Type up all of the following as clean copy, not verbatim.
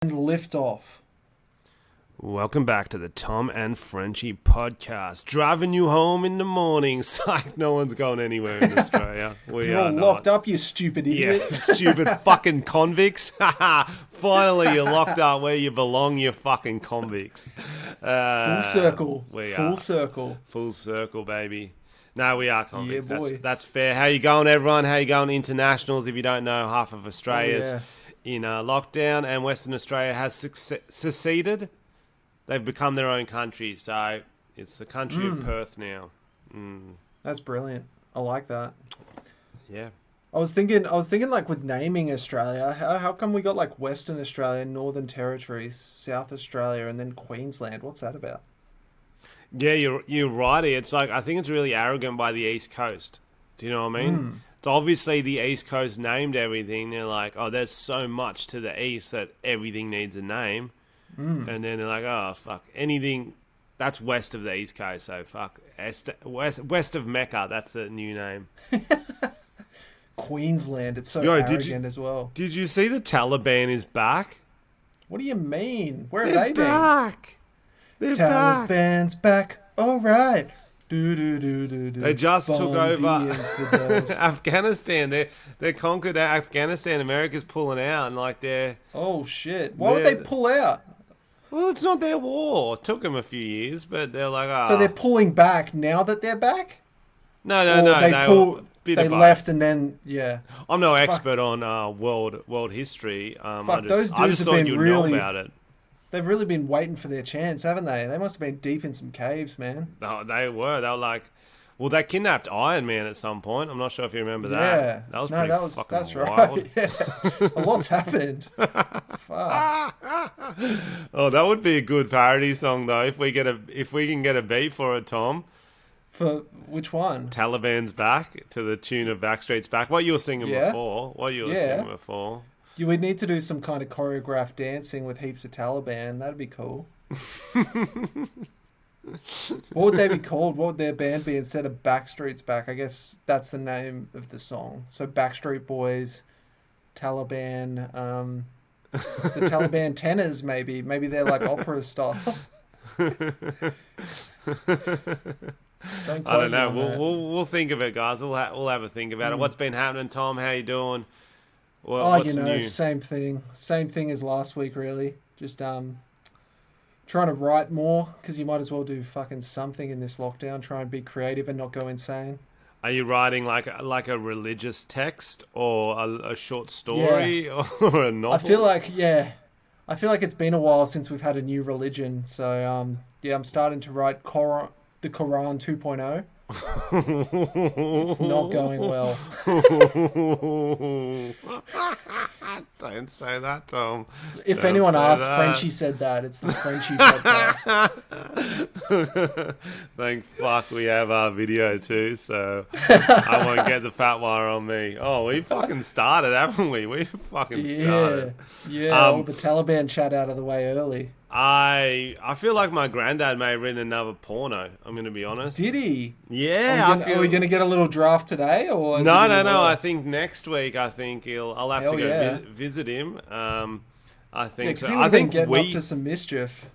Lift off. Welcome back to the Tom and Frenchy podcast. Driving you home in the mornings. Like no one's going anywhere in Australia. You're all locked up, you stupid idiots. Yeah, stupid fucking convicts. Finally, you're locked up where you belong, you fucking convicts. Full circle. Full are. circle. Full circle, baby. No, we are convicts. Yeah, boy. That's fair. How you going, everyone? How you going, internationals? If you don't know, half of Australia's in lockdown, and Western Australia has seceded. They've become their own country, so it's the country of Perth now. That's brilliant. I like that. Yeah. I was thinking like with naming Australia, how come we got like Western Australia, Northern Territory, South Australia, and then Queensland? What's that about? Yeah, you're right. It's like I think it's really arrogant by the East Coast. Do you know what I mean? It's obviously the East Coast named everything. They're like, oh, there's so much to the East that everything needs a name. And then they're like, oh, fuck, anything that's west of the East Coast, so fuck, west of Mecca, that's a new name. Queensland, it's so arrogant as well. Did you see the Taliban is back? What do you mean? Where They're have they back. been? They're Taliban's back. All right. They just took over Afghanistan. They conquered Afghanistan. America's pulling out, and like they're... Oh, shit. Why would they pull out? Well, it's not their war. It took them a few years, but they're like, ah. So they're pulling back now that they're back? No. They left and then, yeah. I'm no expert on world history. Fuck, those dudes I just have thought been you'd really, know about it. They've really been waiting for their chance, haven't they? They must have been deep in some caves, man. No, they were. They were like, well, they kidnapped Iron Man at some point. I'm not sure if you remember that. Yeah. That was fucking that's wild. Right. Yeah. A lot's happened. Fuck. Oh, that would be a good parody song though. If we can get a beat for it, Tom. For which one? Taliban's back to the tune of Backstreet's Back. What you were singing before? You would need to do some kind of choreographed dancing with heaps of Taliban. That'd be cool. What would they be called? What would their band be instead of Backstreet's Back? I guess that's the name of the song. So Backstreet Boys, Taliban, the Taliban tenors maybe. Maybe they're like opera style. I don't know. We'll think of it, guys. We'll have a think about it. What's been happening, Tom? How you doing? What's new? Same thing as last week, really. Just trying to write more because you might as well do fucking something in this lockdown. Try and be creative and not go insane. Are you writing like a religious text or a short story or a novel? I feel like it's been a while since we've had a new religion. So I'm starting to write the Quran 2.0. It's not going well. Don't say that, Tom. If anyone asks, Frenchy said that. It's the Frenchy podcast. Thank fuck we have our video too, so I won't get the fat wire on me. Oh, we fucking started, haven't we? We fucking started. Yeah, all the Taliban chat out of the way early. I feel like my granddad may have written another porno. I'm going to be honest. Did he? Yeah. Are we going to get a little draft today, or no? I think next week. I'll have to go visit him. I think so. I think getting up to some mischief.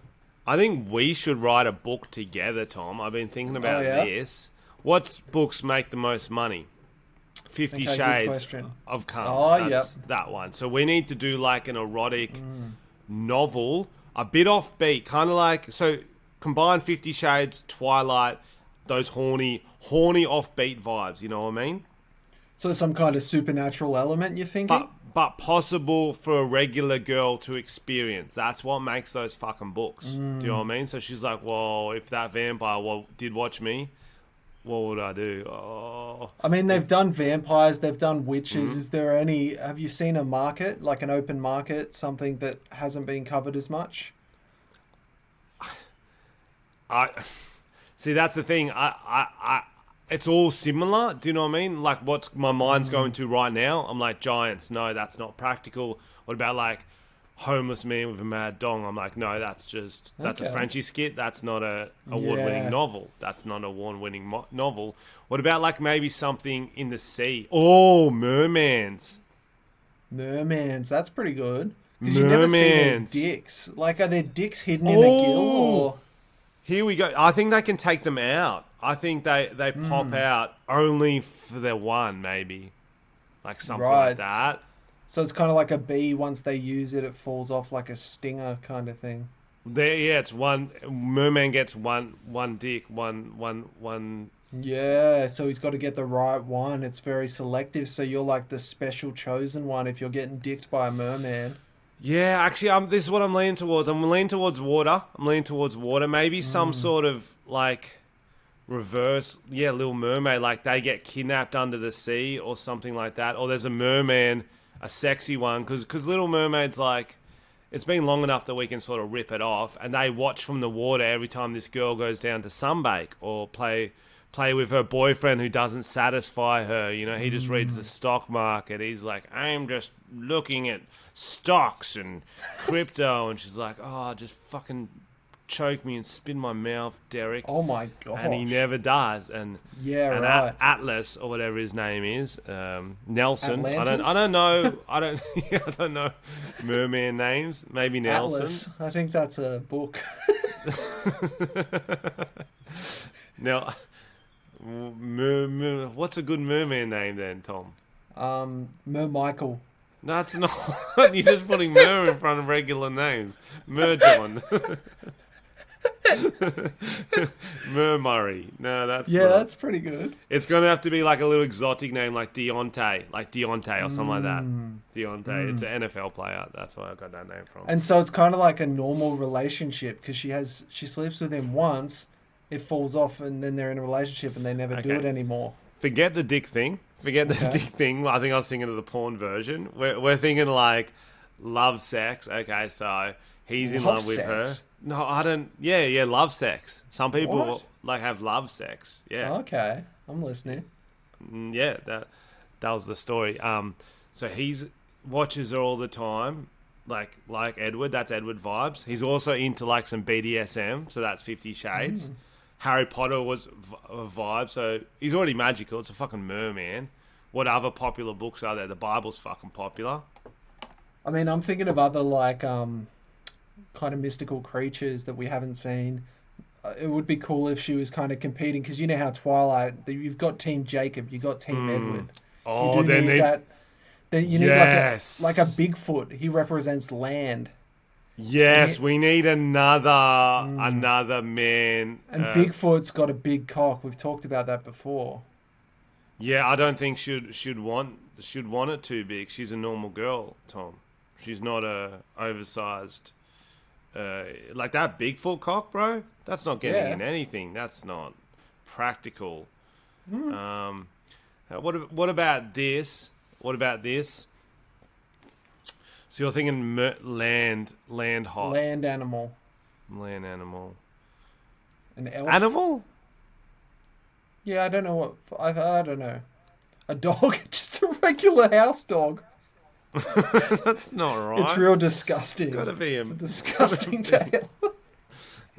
I think we should write a book together, Tom. I've been thinking about this. What books make the most money? 50 Shades of Cum. Oh, That's that one. So we need to do like an erotic novel. A bit offbeat, kind of like, so combine 50 Shades, Twilight, those horny offbeat vibes, you know what I mean? So some kind of supernatural element, you're thinking? But possible for a regular girl to experience. That's what makes those fucking books. Do you know what I mean? So she's like, well, if that vampire did watch me, what would I do? Oh. I mean, they've done vampires, they've done witches. Is there have you seen a market, like an open market, something that hasn't been covered as much? See, that's the thing. It's all similar. Do you know what I mean? Like, what's my mind's going to right now? I'm like, giants. No, that's not practical. What about like homeless man with a mad dong? I'm like, no, that's a Frenchy skit. That's not a award-winning novel. That's not an award-winning novel. What about like maybe something in the sea? Oh, mermans. That's pretty good. Because you never see their Mermans. dicks. Like, are their dicks hidden in a gill or? Here we go. I think they can take them out. I think they pop out only for their one, maybe. Like something like Right. that. So it's kind of like a bee. Once they use it, it falls off like a stinger kind of thing. It's one. Merman gets one dick, one. Yeah, so he's got to get the right one. It's very selective. So you're like the special chosen one if you're getting dicked by a merman. Yeah, actually, this is what I'm leaning towards. I'm leaning towards water. Maybe some sort of like reverse, Little Mermaid. Like they get kidnapped under the sea or something like that. Or there's a merman, a sexy one, because Little Mermaid's like, it's been long enough that we can sort of rip it off, and they watch from the water every time this girl goes down to sunbake or play with her boyfriend who doesn't satisfy her. You know, he just reads the stock market. He's like, I'm just looking at stocks and crypto. And she's like, oh, just fucking choke me and spin my mouth, Derek. Oh my god! And he never does. And right. Atlas or whatever his name is, Nelson. Atlantis? I don't know. I don't know merman names. Maybe Nelson. Atlas. I think that's a book. Now, what's a good merman name then, Tom? Michael. No, it's not. You're just putting Mer in front of regular names. Mer-John. Murray. No, that's not. That's pretty good. It's going to have to be like a little exotic name like Deontay or something like that. Deontay. It's an NFL player. That's where I got that name from. And so it's kind of like a normal relationship because she sleeps with him once, it falls off, and then they're in a relationship and they never do it anymore. Forget the dick thing. Dick thing. I think I was thinking of the porn version. We're thinking like love sex. Okay, so he's in love with her. No, I don't. Yeah, love sex. Some people like have love sex. Yeah. Okay, I'm listening. Yeah, that was the story. So he's watches her all the time, like Edward. That's Edward vibes. He's also into like some BDSM, so that's 50 Shades. Harry Potter was a vibe, so he's already magical. It's a fucking merman. What other popular books are there? The Bible's fucking popular. I mean, I'm thinking of other like kind of mystical creatures that we haven't seen. It would be cool if she was kind of competing, because you know how Twilight, you've got Team Jacob, you've got Team Edward. Oh, you do need that. You need like a Bigfoot. He represents land. Yes, we need another man. And Bigfoot's got a big cock. We've talked about that before. Yeah, I don't think should want it too big. She's a normal girl, Tom. She's not a oversized like that Bigfoot cock, bro. That's not getting in anything. That's not practical. What about this? So you're thinking land hot. Land animal. An elf? Animal? Yeah, I don't know what... I don't know. A dog? Just a regular house dog. That's not right. It's real disgusting. It's gotta be it's a disgusting tale.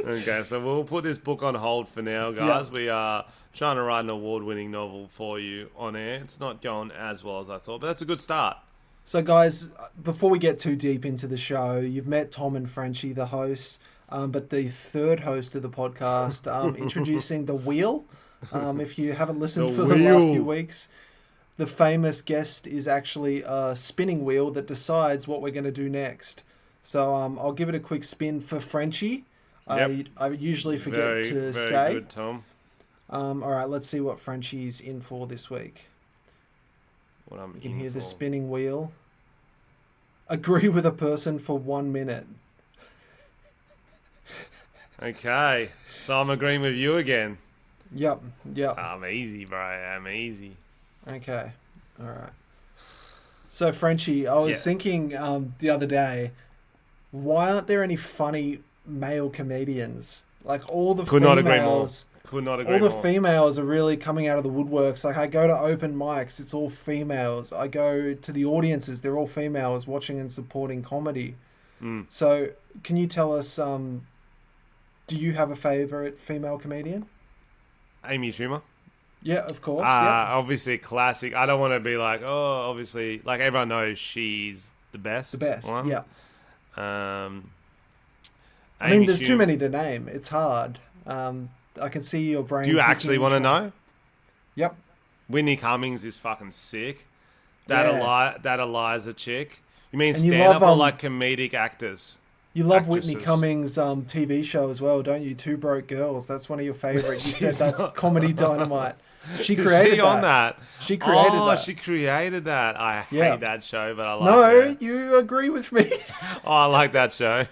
Okay, so we'll put this book on hold for now, guys. We are trying to write an award-winning novel for you on air. It's not going as well as I thought, but that's a good start. So, guys, before we get too deep into the show, you've met Tom and Frenchy, the hosts, but the third host of the podcast, introducing The Wheel. If you haven't listened the last few weeks, the famous guest is actually a spinning wheel that decides what we're going to do next. So I'll give it a quick spin for Frenchy. Yep. I usually forget to say. Very good, Tom. All right, let's see what Frenchy's in for this week. What I'm You can hear the spinning wheel. Agree with a person for 1 minute. Okay, so I'm agreeing with you again. Yep. I'm easy, bro. I'm easy. Okay, all right. So, Frenchy, I was thinking the other day, why aren't there any funny male comedians? Like all the Could not agree more. All the females are really coming out of the woodworks. Like I go to open mics, it's all females. I go to the audiences, they're all females watching and supporting comedy. So can you tell us, do you have a favorite female comedian? Amy Schumer. Yeah, of course. Obviously a classic. I don't want to be like, obviously, like everyone knows she's the best. The best, one. yeah. I mean, Amy there's too Schumer. many to name. It's hard. I can see your brain Do you actually ticking, want to know? Yep. Whitney Cummings is fucking sick. Yeah. That Eliza chick. You mean And you stand love up or like comedic actors? you love Whitney Actresses. Cummings' TV show as well, don't you? Two Broke Girls. That's one of your favorite. You said She's that's not. comedy dynamite. She Is she created on that. that? She created Oh, that. she created that. I Yeah. hate that show, but I like No, her. you agree with me. Oh, I like that show.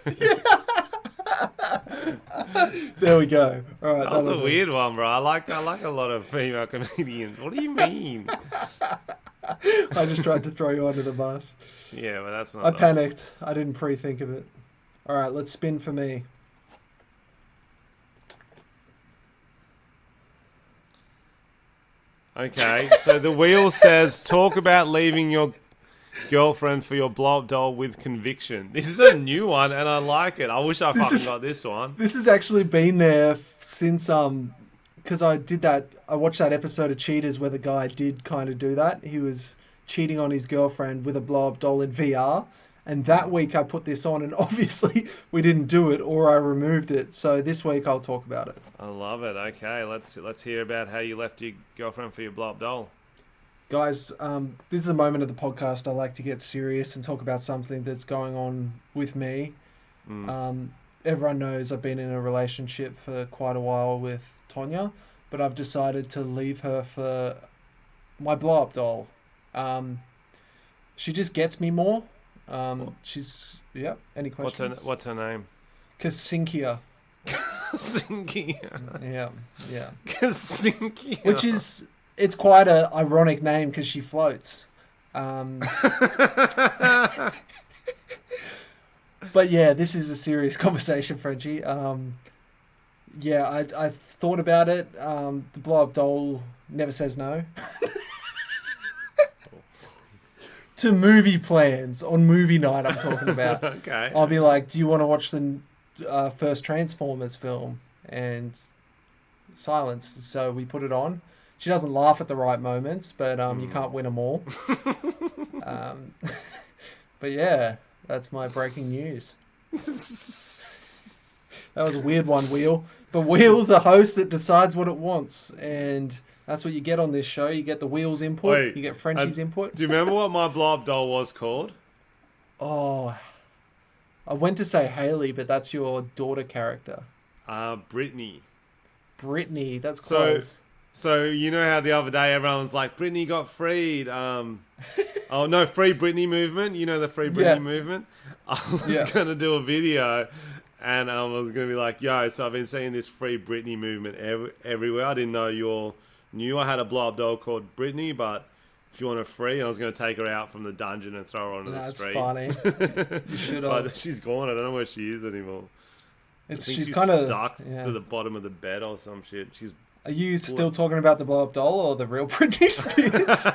There we go. All right, That was that'll a do. weird one, bro. I like a lot of female comedians. What do you mean? I just tried to throw you under the bus. Yeah, but that's I not. panicked. I didn't pre-think of it. All right, let's spin for me. Okay, so the wheel says talk about leaving your girlfriend for your blow-up doll with conviction. This is a new one, and I like it. I wish I This fucking is got this one. this has actually been there since because I did that. I watched that episode of Cheaters where the guy did kind of do that. He was cheating on his girlfriend with a blow-up doll in VR. And that week I put this on, and obviously we didn't do it, or I removed it. So this week I'll talk about it. I love it. Okay, let's hear about how you left your girlfriend for your blow-up doll. Guys, this is a moment of the podcast I like to get serious and talk about something that's going on with me. Everyone knows I've been in a relationship for quite a while with Tonya, but I've decided to leave her for my blow-up doll. She just gets me more. She's, yeah, any questions? What's her name? Kasinkia. Kasinkia. Yeah, yeah. Kasinkia. Which is, it's quite a ironic name because she floats. But yeah, this is a serious conversation, Frenchy. Yeah, I thought about it. The blow-up doll never says no. To movie plans on movie night, I'm talking about. Okay. I'll be like, do you want to watch the first Transformers film? And silence. So we put it on. She doesn't laugh at the right moments, but you can't win them all. um, but yeah, that's my breaking news. That was a weird one, Wheel. But Wheel's a host that decides what it wants, and that's what you get on this show. You get the Wheel's input. Wait, You get Frenchie's input. Do you remember what my blow-up doll was called? Oh, I went to say Haley, but that's your daughter character. Brittany. Brittany, that's So, close. so you know how the other day everyone was like, Brittany got freed. Oh no, Free Britney movement. You know the Free Britney Yeah. movement. I was Yeah. gonna do a video, and I was gonna be like, yo, so I've been seeing this Free Britney movement everywhere. I didn't know you all knew I had a blow-up doll called Brittany, but if you want her free, I was going to take her out from the dungeon and throw her onto the That's street. funny. You should have. But she's gone. I don't know where she is anymore. I think She's kind of stuck to the bottom of the bed or some shit. She's Are you still talking about the blow-up doll or the real Britney Spears?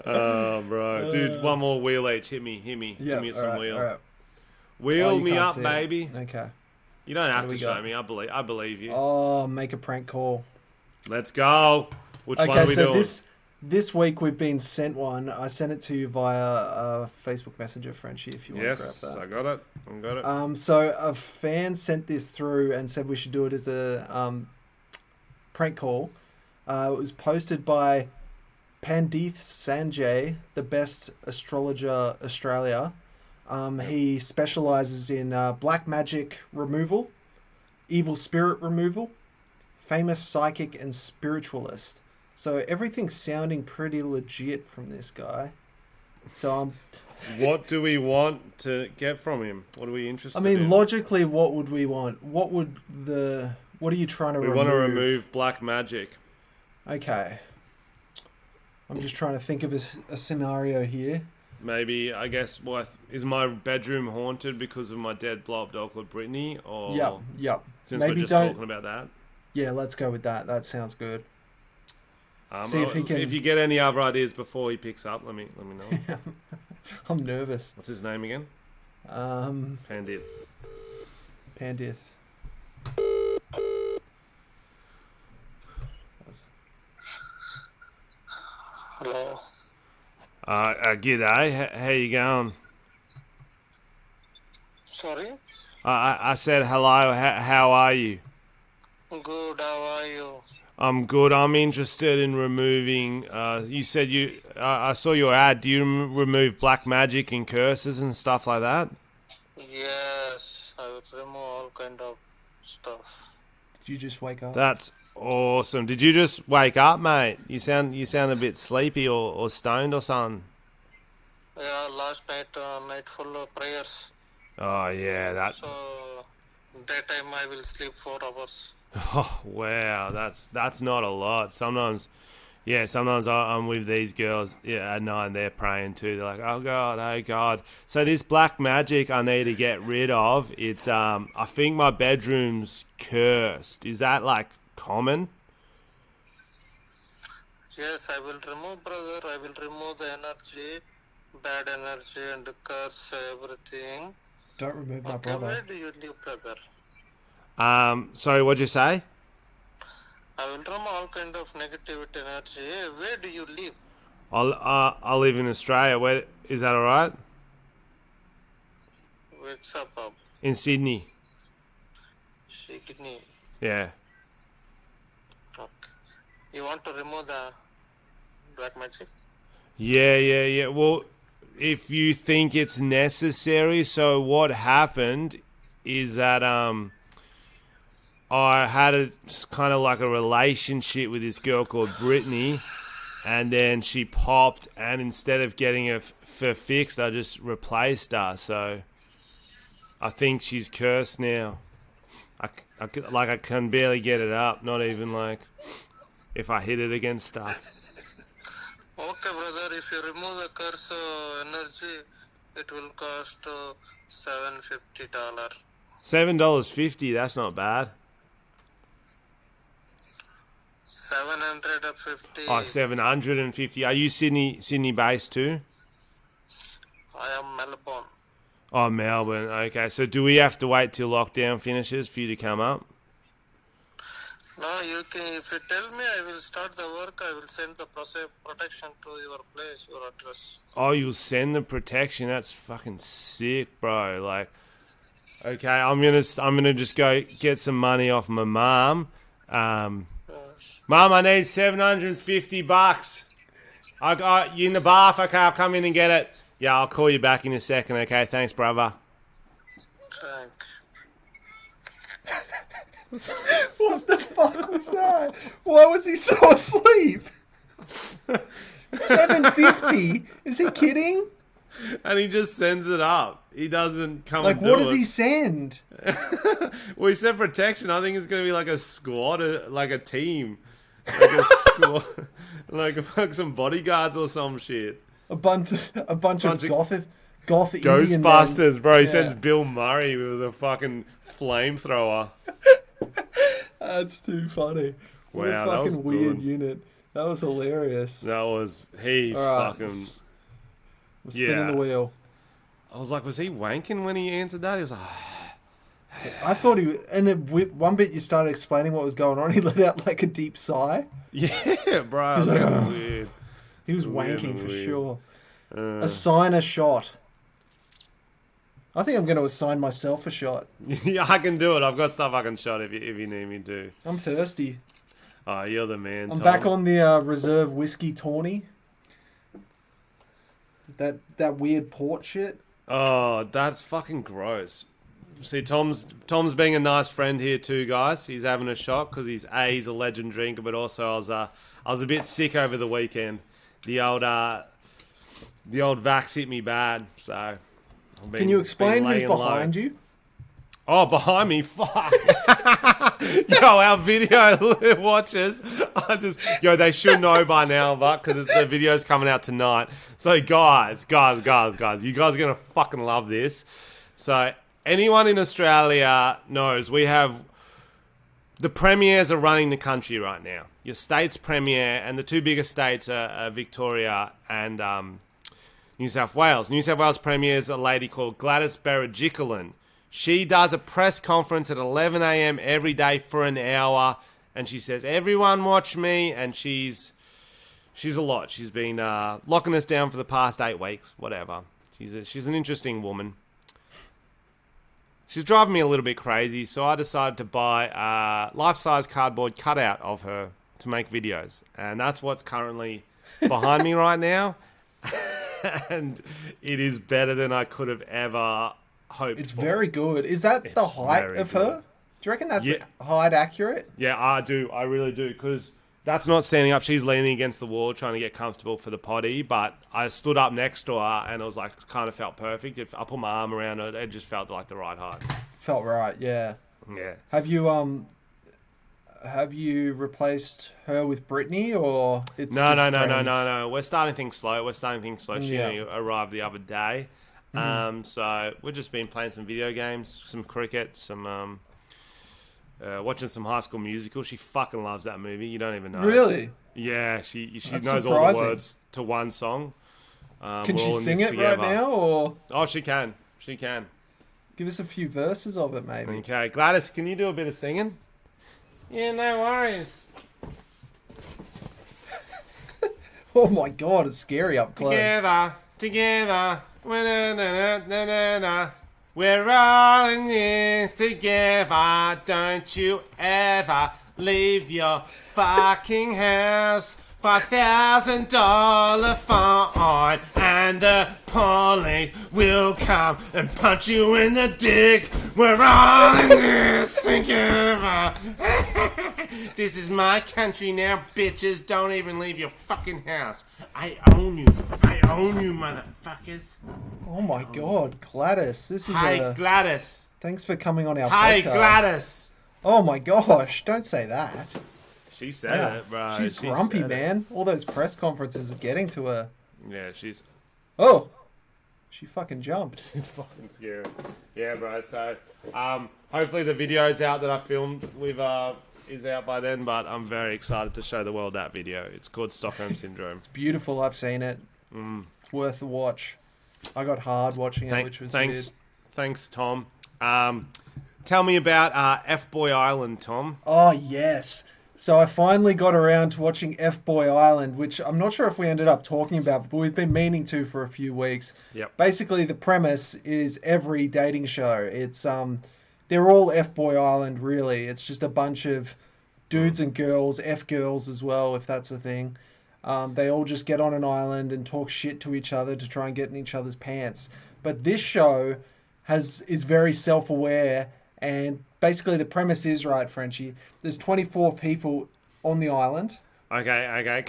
oh, bro, dude, one more wheel each. Hit me Yeah, with some wheel. all right. Wheel Oh, you me can't up, see it. baby. Okay. You don't have do to we show got? me. I believe you. Oh, make a prank call. Let's go. Which one Okay, are we so doing? this week we've been sent one. I sent it to you via Facebook Messenger, Frenchie, if you want Yes, to grab I that. got it. So a fan sent this through and said we should do it as a prank call. It was posted by Pandith Sanjay, the best astrologer Australia. He specializes in black magic removal, evil spirit removal, famous psychic and spiritualist. So everything's sounding pretty legit from this guy. So What do we want to get from him? What are we interested I mean, in? logically, what would we want? What are you trying to We remove? want to remove black magic. Okay. I'm just trying to think of a scenario here. Maybe, I guess, is my bedroom haunted because of my dead blow-up doll called Brittany? Or Yep. Since Maybe we're just don't. talking about that. Yeah, let's go with that. That sounds good. See if if he can. If you get any other ideas before he picks up, let me know. I'm nervous. What's his name again? Pandith. Pandith. Hello. G'day. How you going? Sorry? I said hello. How are you? Good, how are you? I'm good. I'm interested in removing. You said you. I saw your ad. Do you remove black magic and curses and stuff like that? Yes, I will remove all kind of stuff. Did you just wake up? That's awesome. Did you just wake up, mate? You sound a bit sleepy or stoned or something. Yeah, last night, night full of prayers. Oh yeah, that. So, daytime I will sleep 4 hours. Oh wow, that's not a lot. Sometimes I'm with these girls at night and they're praying too. They're like, oh God. So this black magic I need to get rid of. It's I think my bedroom's cursed. Is that like common? Yes, I will remove, brother. I will remove the energy, bad energy and curse, everything. Don't remove my Okay, brother. where do you live, brother? Sorry, what'd you say? I will remove all kind of negativity energy. Where do you live? I live in Australia. Where is that? All right? Which suburb? In Sydney. Sydney. Yeah. Okay. You want to remove the black magic? Yeah. Well, if you think it's necessary, so what happened is that I had a kind of like a relationship with this girl called Brittany, and then she popped, and instead of getting her fixed, I just replaced her. So I think she's cursed now. I can barely get it up. Not even like if I hit it against stuff. Okay, brother. If you remove the curse energy, it will cost $750. $7.50. That's not bad. 750. Oh, 750. Are you Sydney based too? I am Melbourne. Oh, Melbourne. Okay, so do we have to wait till lockdown finishes for you to come up? No, you can. If you tell me, I will start the work. I will send the protection to your place, your address. Oh, you'll send the protection. That's fucking sick, bro. Like, okay, I'm gonna just go get some money off my mom. Yes. Mom, I need $750. I got you in the bath. Okay, I'll come in and get it. Yeah, I'll call you back in a second. Okay, thanks, brother. Thank. What the fuck was that? Why was he so asleep? 750? Is he kidding? And he just sends it up. He doesn't come Like, and do what it. does he send? Well, he said protection. I think it's going to be like a squad, like a team. Like a squad. Like some bodyguards or some shit. A bunch of goth Indian Ghostbusters, men. bro. He Yeah. sends Bill Murray with a fucking flamethrower. That's too funny. What Wow, a that was fucking weird good. unit. That was hilarious. That was he All right, fucking. we're spinning the wheel. I was like, was he wanking when he answered that? He was like, I thought he. And one bit you started explaining what was going on. He let out like a deep sigh. yeah, bro. I was like, like, "Ugh." weird. He was Weird wanking and for weird. sure. Assign a shot. I think I'm going to assign myself a shot. Yeah, I can do it. I've got stuff I can shot if you need me to. I'm thirsty. Oh, you're the man, I'm Tom. back on the reserve whiskey tawny. That weird port shit. Oh, that's fucking gross. See, Tom's being a nice friend here too, guys. He's having a shot because he's a legend drinker, but also I was a bit sick over the weekend. The old vax hit me bad, so. Can you explain who's laying low. behind you? Oh, behind me, fuck. Yo, our video watchers, they should know by now, but because the video's coming out tonight. So guys, you guys are going to fucking love this. So anyone in Australia knows we have, the premiers are running the country right now. Your state's premier, and the two biggest states are Victoria and New South Wales. New South Wales premier is a lady called Gladys Berejiklian. She does a press conference at 11 a.m. every day for an hour, and she says, "Everyone watch me," and she's She's a lot. She's been locking us down for the past 8 weeks. Whatever. She's an interesting woman. She's driving me a little bit crazy, so I decided to buy a life-size cardboard cutout of her to make videos. And that's what's currently behind me right now. And it is better than I could have ever hoped It's for. very good. Is that the It's height very of good. her? Do you reckon that's Yeah. height accurate? Yeah, I do. I really do. Because that's not standing up. She's leaning against the wall trying to get comfortable for the potty. But I stood up next to her and it was like, kind of felt perfect. I put my arm around her. It just felt like the right height. Felt right, yeah. Yeah. Have you replaced her with Brittany, or it's No. friends? We're starting things slow. She Yeah. arrived the other day. So we've just been playing some video games, some cricket, some watching some High School Musical. She fucking loves that movie. You don't even know. Really? Yeah, she That's knows all surprising. the words to one song. Can we're she all in sing this it right together. now, or Oh, she can. She can. give us a few verses of it, maybe? Okay, Gladys, can you do a bit of singing? Yeah, no worries. Oh my god, it's scary up close. Together, na-na-na-na-na-na. We're all in this together. Don't you ever leave your fucking house. $5,000 fine, and the police will come and punch you in the dick. We're all in this together. This is my country now, bitches. Don't even leave your fucking house. I own you. I own you, motherfuckers. Oh my god, Gladys, this is Hey, Gladys. Thanks for coming on our Hey, podcast. Gladys. Oh my gosh, don't say that. She said it, bro. She's She grumpy, said it. man. All those press conferences are getting to her. Yeah, she's Oh, she fucking jumped. fucking scary. Yeah, bro. So, hopefully the video's out that I filmed with is out by then. But I'm very excited to show the world that video. It's called Stockholm Syndrome. Beautiful, I've seen it. Worth a watch. I got hard watching it, which was Thanks, Tom. Tell me about Fboy Island, Tom. Oh, yes. So I finally got around to watching Fboy Island, which I'm not sure if we ended up talking about, but we've been meaning to for a few weeks. Yep. Basically, the premise is every dating show. It's they're all Fboy Island, really. It's just a bunch of dudes and girls, F-girls as well, if that's a thing. They all just get on an island and talk shit to each other to try and get in each other's pants. But this show is very self-aware, and basically the premise is, right, Frenchy, there's 24 people on the island. Okay.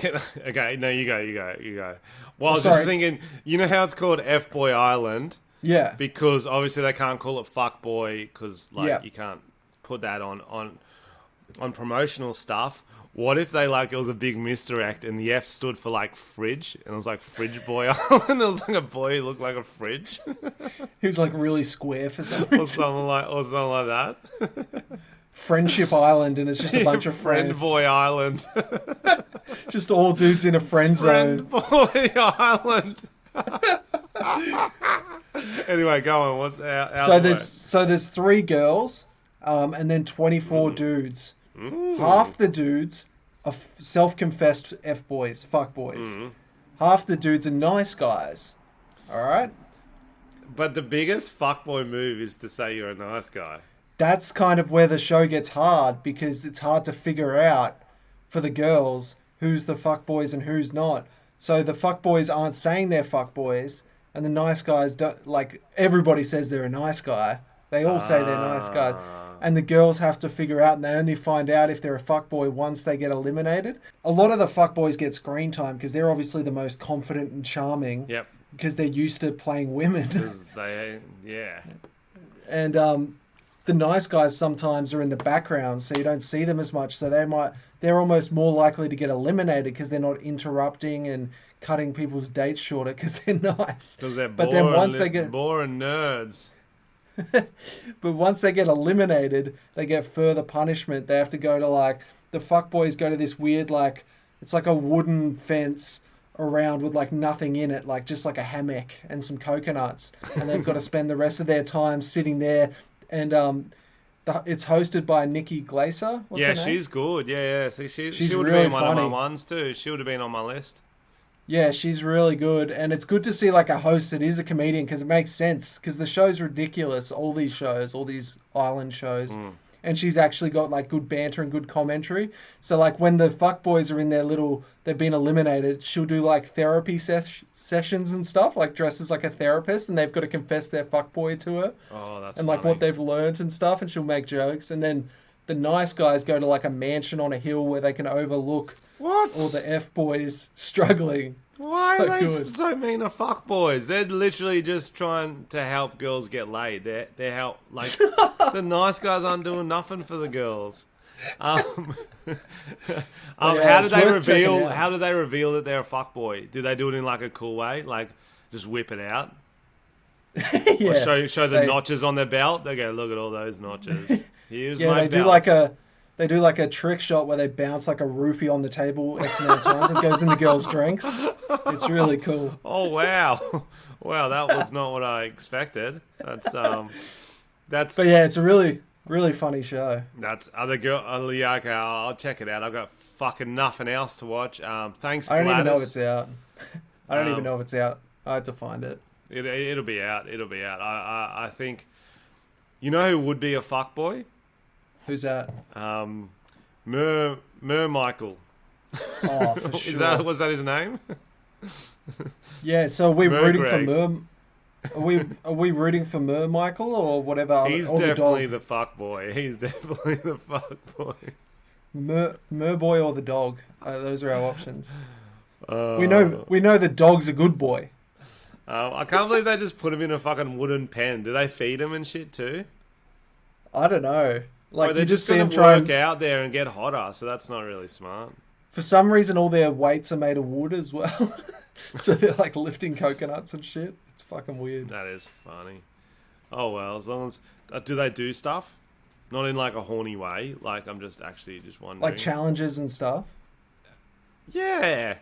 Okay, no, you go. Well, I was Sorry. just thinking, you know how it's called Fboy Island? Yeah. Because obviously they can't call it Fuckboy because Yeah. you can't put that on promotional stuff. What if they it was a big misdirect and the F stood for fridge and it was like Fridge Boy Island? It was like a boy who looked like a fridge He was really square for some or reason. something like that. Friendship Island, and it's just a bunch of Friend friends. Boy Island. Just all dudes in a friend zone. Friend Boy Island. Anyway, go on. What's So there's 3 girls, and then 24 dudes. Half the dudes are self-confessed F-boys, fuck-boys. Half the dudes are nice guys. All right? But the biggest fuckboy move is to say you're a nice guy. That's kind of where the show gets hard, because it's hard to figure out for the girls who's the fuckboys and who's not. So the fuckboys aren't saying they're fuckboys, and the nice guys don't. Everybody says they're a nice guy. They all say they're nice guys. And the girls have to figure out, and they only find out if they're a fuckboy once they get eliminated. A lot of the fuckboys get screen time because they're obviously the most confident and charming. Yep. Because they're used to playing women. Yeah. And the nice guys sometimes are in the background, so you don't see them as much. So they're almost more likely to get eliminated because they're not interrupting and cutting people's dates shorter because they're nice. Because they're But then once they get boring nerds. But once they get eliminated, they get further punishment. They have to go to the fuckboys go to this weird it's like a wooden fence around with nothing in it, just like a hammock and some coconuts, and they've got to spend the rest of their time sitting there, and It's hosted by Nikki Glaser. What's her name? she's good. Yeah. See, she would have really been one of my funny. ones too. She would have been on my list. Yeah, she's really good, and it's good to see like a host that is a comedian because it makes sense. Because the show's ridiculous, all these shows, all these island shows, and she's actually got like good banter and good commentary. So like when the fuckboys are in their little, they've been eliminated, she'll do like therapy sessions and stuff, like dresses like a therapist, and they've got to confess their fuckboy to her Oh, that's and like funny. what they've learned and stuff, and she'll make jokes, and then the nice guys go to like a mansion on a hill where they can overlook What? all the F boys struggling. Why So are they good. so mean to fuckboys? They're literally just trying to help girls get laid. They're help like the nice guys aren't doing nothing for the girls. Yeah, How do it's they worth checking reveal? out. How do they reveal that they're a fuckboy? Do they do it in like a cool way, like just whip it out, Yeah, or show the they- notches on their belt? They go, look at all those notches. Here's yeah, my they belt. do like a trick shot where they bounce like a roofie on the table X amount of times. It goes in the girls' drinks. It's really cool. Oh wow, wow, that was not what I expected. That's But yeah, it's a really funny show. That's other girl. Yeah, okay, I'll check it out. I've got fucking nothing else to watch. Thanks, I don't Gladys. even know if it's out. I don't even know if it's out. I had to find it. It'll be out. It'll be out. I think. You know who would be a fuckboy? Who's that? Michael. Oh, for sure. Was that his name? Yeah, so we're rooting for Greg. Are we rooting for Michael or whatever? He's or definitely the the fuckboy. He's definitely the fuckboy. dog. Boy or the dog. Those are our options. Uh, We know the dog's a good boy. I can't believe they just put him in a fucking wooden pen. Do they feed him and shit too? I don't know. Like Or they're you just see gonna him try work out there and get hotter, so that's not really smart. For some reason, all their weights are made of wood as well. So they're like lifting coconuts and shit. It's fucking weird. That is funny. Oh well, as long as do they do stuff? Not in like a horny way. Like I'm just wondering. Like challenges and stuff. Yeah.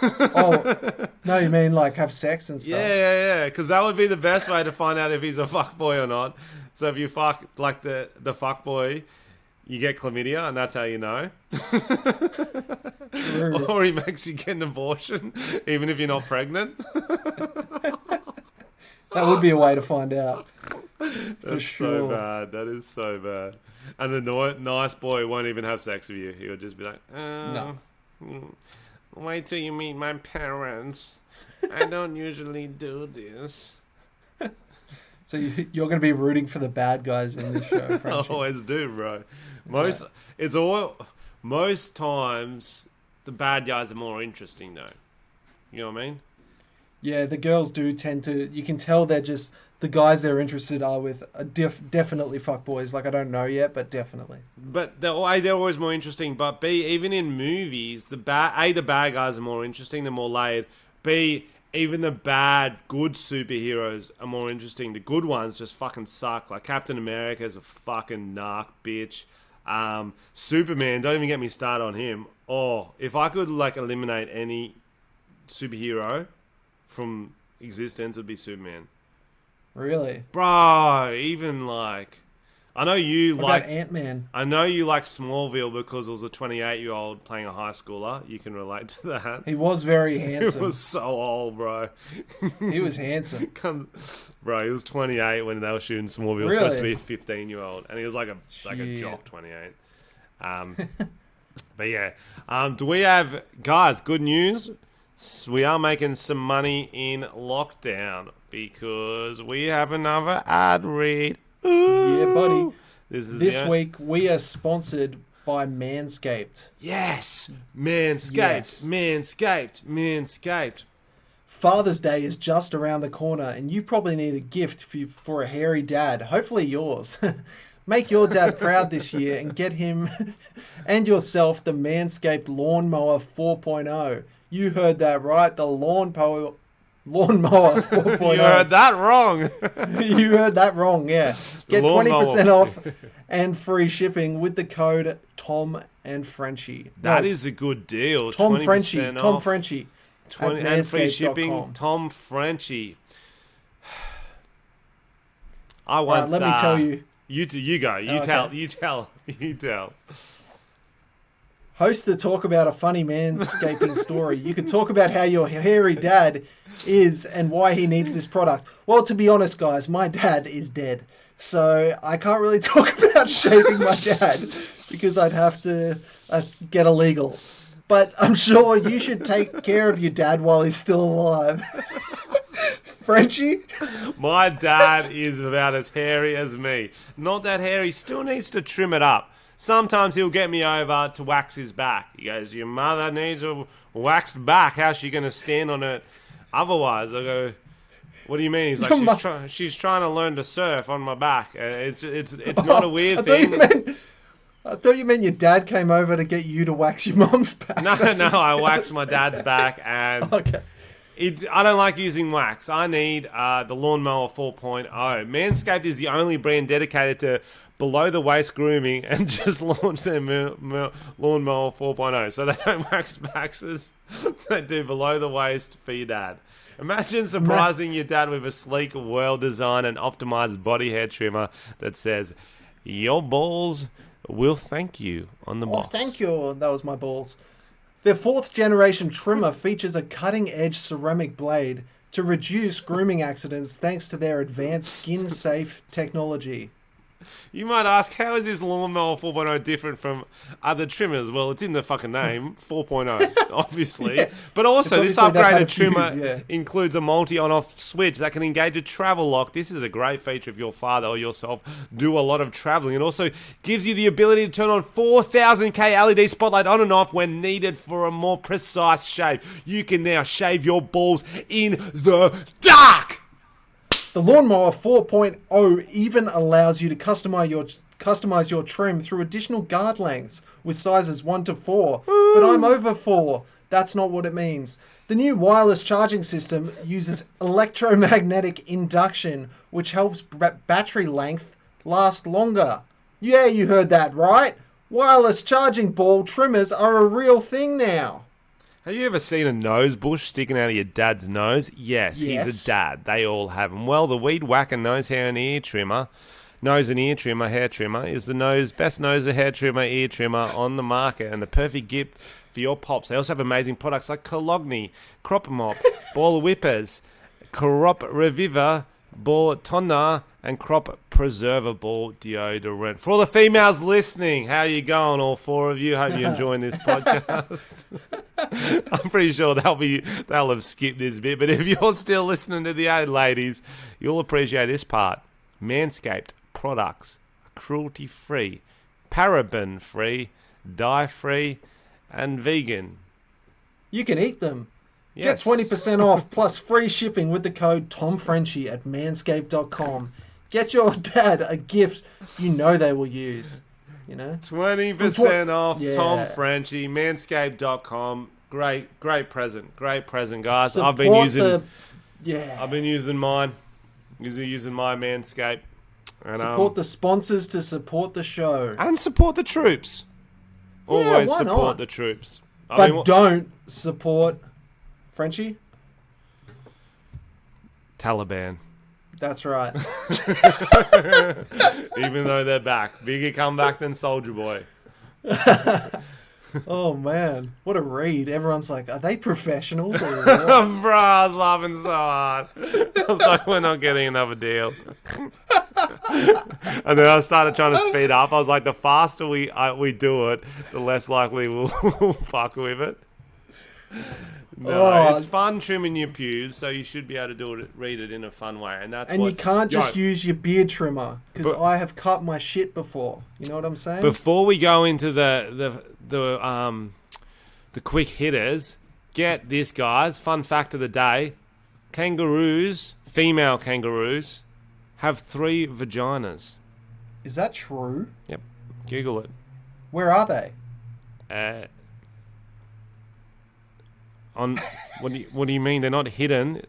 Oh, no, you mean like have sex and stuff? Yeah. Because that would be the best way to find out if he's a fuckboy or not. So if you fuck like the fuckboy, you get chlamydia, and that's how you know. True. Or he makes you get an abortion, even if you're not pregnant. That would be a way to find out. That's sure. so bad. That is so bad. And the nice boy won't even have sex with you. He'll just be like, No. Wait till you meet my parents. I don't usually do this. So you're going to be rooting for the bad guys in this show, I Frenchy. always do, bro. Most times the bad guys are more interesting though. You know what I mean? Yeah, the girls do tend to. You can tell they're just the guys they're interested are with are definitely fuckboys. Like I don't know yet, but definitely. But they're always more interesting. But B, even in movies, the bad guys are more interesting. They're more laid. B, even the bad, good superheroes are more interesting. The good ones just fucking suck. Like Captain America's a fucking narc bitch. Superman, don't even get me started on him. Oh, if I could like eliminate any superhero from existence, it'd be Superman. Really? Bro, even like I know you What like about Ant-Man? I know you like Smallville because it was a 28-year-old playing a high schooler. You can relate to that. He was very He handsome. was so old, bro. He was handsome. Bro, he was 28 when they were shooting Smallville. He was supposed to be Really? a 15-year-old, and he was like a Shit. jock 28. But yeah, do we have guys? Good news. We are making some money in lockdown because we have another ad read. Ooh. Yeah, buddy. This week we are sponsored by Manscaped. Yes, Manscaped, Yes. Manscaped. Father's Day is just around the corner, and you probably need a gift for a hairy dad. Hopefully yours. Make your dad proud this year and get him and yourself the Manscaped Lawnmower 4.0. You heard that right, the Lawnmower 4.0. You heard that wrong. You heard that wrong, yeah. Get Lawnmower. 20% off and free shipping with the code Tom and Frenchy. That is a good deal. Tom 20% Frenchy. Tom off, Frenchy. 20 at and free manscaped.com. shipping. Tom Frenchy. I Right, once. let me tell you. You go. You Okay. tell. You tell. You tell. Host to talk about a funny manscaping story. You could talk about how your hairy dad is and why he needs this product. Well, to be honest, guys, my dad is dead. So I can't really talk about shaving my dad because I'd have to get illegal. But I'm sure you should take care of your dad while he's still alive. Frenchy? My dad is about as hairy as me. Not that hairy. Still needs to trim it up. Sometimes he'll get me over to wax his back. He goes, your mother needs a waxed back. How's she going to stand on it otherwise? I go, what do you mean? He's like, she's trying to learn to surf on my back. It's not a weird thing. I thought you meant your dad came over to get you to wax your mom's back. No, I wax my dad's back. And okay. I don't like using wax. I need the Lawnmower 4.0. Manscaped is the only brand dedicated to below-the-waist grooming and just launched their Lawnmower 4.0. So they don't wax baxes. They do below-the-waist for your dad. Imagine surprising your dad with a sleek, well-designed and optimized body hair trimmer that says, your balls will thank you on the box. Oh, thank you. That was my balls. Their 4th generation trimmer features a cutting-edge ceramic blade to reduce grooming accidents thanks to their advanced skin-safe technology. You might ask, how is this Lawnmower 4.0 different from other trimmers? Well, it's in the fucking name, 4.0, obviously. Yeah. But also, this They've had upgraded trimmer includes a multi-on-off switch that can engage a travel lock. This is a great feature if your father or yourself do a lot of traveling. It also gives you the ability to turn on 4000K LED spotlight on and off when needed for a more precise shave. You can now shave your balls in the dark! The Lawnmower 4.0 even allows you to customize your trim through additional guard lengths with sizes 1 to 4. But I'm over 4. That's not what it means. The new wireless charging system uses electromagnetic induction, which helps battery length last longer. Yeah, you heard that right. Wireless charging ball trimmers are a real thing now. Have you ever seen a nose bush sticking out of your dad's nose? Yes, he's a dad. They all have them. Well, the Weed Whacker nose, hair and ear trimmer, hair trimmer, is the best nose and hair trimmer, ear trimmer on the market and the perfect gift for your pops. They also have amazing products like Cologne, Crop Mop, Ball Whippers, Crop Reviver, Ball Toner, and Crop Preserver Ball Deodorant. For all the females listening, how you going, all 4 of you? Hope you're enjoying this podcast. I'm pretty sure they'll have skipped this bit, but if you're still listening to the ladies, you'll appreciate this part. Manscaped products are cruelty-free, paraben-free, dye-free, and vegan. You can eat them. Yes. Get 20% off plus free shipping with the code TomFrenchy at manscaped.com. Get your dad a gift you know they will use. 20% off, Tom Frenchy, manscaped.com. Great present, guys. I've been using mine. Using my Manscaped. And, support the sponsors to support the show. And support the troops. Always why support not? the troops. But don't support Frenchy. Taliban. That's right. Even though they're back. Bigger comeback than Soldier Boy. Oh, man. What a read. Everyone's like, are they professionals? Or Bro, I was laughing so hard. I was like, we're not getting another deal. And then I started trying to speed up. I was like, the faster we do it, the less likely we'll fuck with it. No, it's fun trimming your pubes, so you should be able to read it in a fun way, and you can't just use your beard trimmer because I have cut my shit before. You know what I'm saying? Before we go into the quick hitters, get this, guys. Fun fact of the day: kangaroos, female kangaroos, have 3 vaginas. Is that true? Yep. Google it. Where are they? What do you mean? They're not hidden.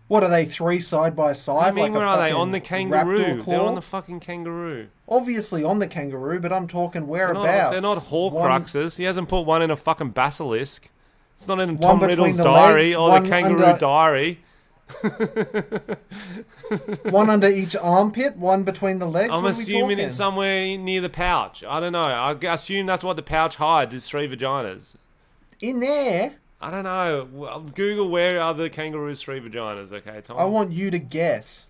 What are they? 3 side by side? I mean, where are they? On the kangaroo. They're on the fucking kangaroo. Obviously on the kangaroo, but I'm talking whereabouts. They're not Horcruxes. He hasn't put one in a fucking basilisk. It's not in Tom Riddle's diary or the kangaroo diary. One under each armpit, one between the legs. I'm What are we assuming talking? it's somewhere near the pouch. I don't know. I assume that's what the pouch hides is 3 vaginas. In there. I don't know. Well, Google where are the kangaroos' 3 vaginas, okay, Tom? I want you to guess.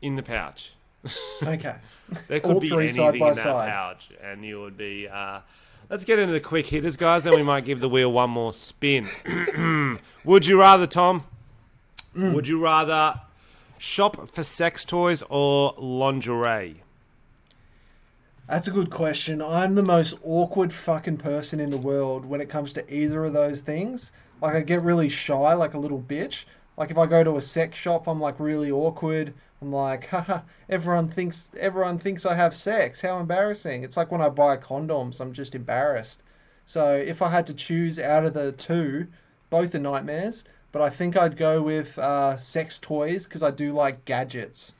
In the pouch. Okay. There could All be three anything side by in that side. pouch, and you would be. Let's get into the quick hitters, guys. Then we might give the wheel one more spin. Would you rather, Tom? Would you rather shop for sex toys or lingerie? That's a good question. I'm the most awkward fucking person in the world when it comes to either of those things. Like, I get really shy, like a little bitch. Like, if I go to a sex shop, I'm like really awkward. I'm like, haha, everyone thinks I have sex. How embarrassing. It's like when I buy condoms, I'm just embarrassed. So if I had to choose out of the two, both are nightmares, but I think I'd go with sex toys because I do like gadgets.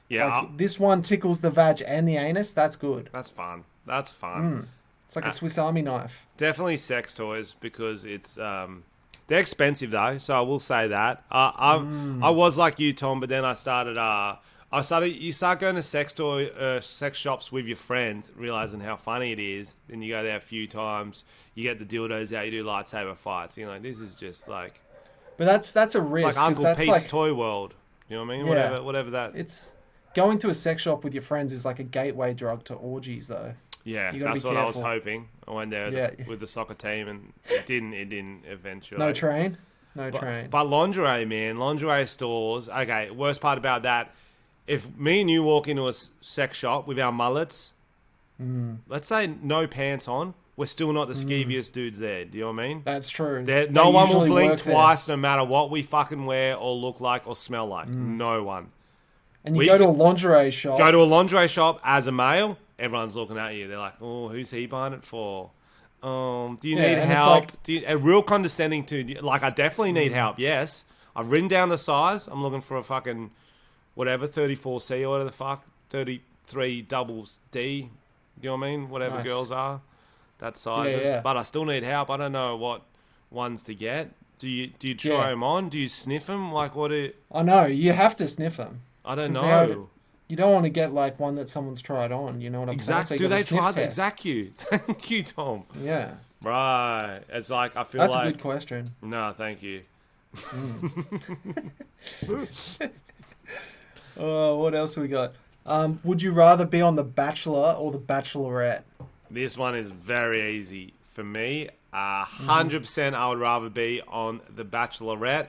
Yeah, Like, this one tickles the vag and the anus. That's good. that's fun. That's fun. It's like a Swiss Army knife. Definitely sex toys because it's they're expensive though, so I will say that. I was like you, Tom, but then I started. You start going to sex shops with your friends, realizing how funny it is. Then you go there a few times, you get the dildos out, you do lightsaber fights. You're like, this is just like But that's a it's risk. like 'cause Uncle that's Pete's like, Toy World. You know what I mean? Yeah. Whatever that. it's going to a sex shop with your friends is like a gateway drug to orgies, though. Yeah, You gotta that's be what I was careful. hoping. I went there Yeah. with the soccer team, and it didn't eventually. No train. No train. But lingerie, man, lingerie stores. Okay, worst part about that, if me and you walk into a sex shop with our mullets, let's say no pants on, we're still not the skeeviest dudes there. Do you know what I mean? That's true. No one will usually blink work there. twice, no matter what we fucking wear or look like or smell like. No one. And you we go to a could- lingerie shop. Go to a lingerie shop as a male, everyone's looking at you. They're like, "Oh, who's he buying it for? Do you Yeah, need and it's help?" like- A real condescending to like, I definitely need help. Yes, I've written down the size. I'm looking for a fucking whatever 34C or whatever the fuck 33 doubles D. You know what I mean? Whatever Nice. girls are, that sizes. yeah. But I still need help. I don't know what ones to get. Do you try Yeah. them on? Do you sniff them? Like what? I know. You have to sniff them. I don't 'Cause how know. You don't want to get like one that someone's tried on. You know what I'm saying? So Exactly. you Do got a they sniff try? test. Exactly. Thank you, Tom. Yeah. Right. It's like I feel That's like a good question. no, thank you. What else we got? Would you rather be on The Bachelor or The Bachelorette? This one is very easy for me. 100% I would rather be on The Bachelorette.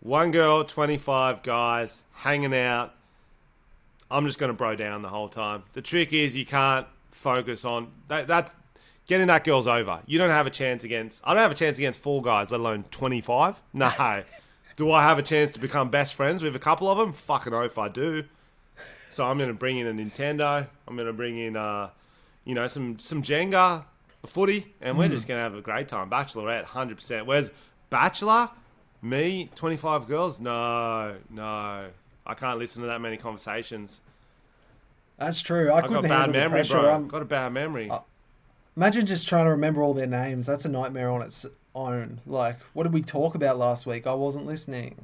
One girl, 25 guys, hanging out. I'm just going to bro down the whole time. The trick is you can't focus on... That's getting that girl's over. You don't have a chance against... I don't have a chance against 4 guys, let alone 25. No. Do I have a chance to become best friends with a couple of them? Fucking oath I do. So I'm going to bring in a Nintendo. I'm going to bring in, some Jenga, a footy, and we're just going to have a great time. Bachelorette, 100%. Whereas Bachelor, me, 25 girls, no. I can't listen to that many conversations. That's true. I I've got couldn't bad handle the memory, pressure. bro. Got a bad memory. Imagine just trying to remember all their names. That's a nightmare on its own. Like, what did we talk about last week? I wasn't listening.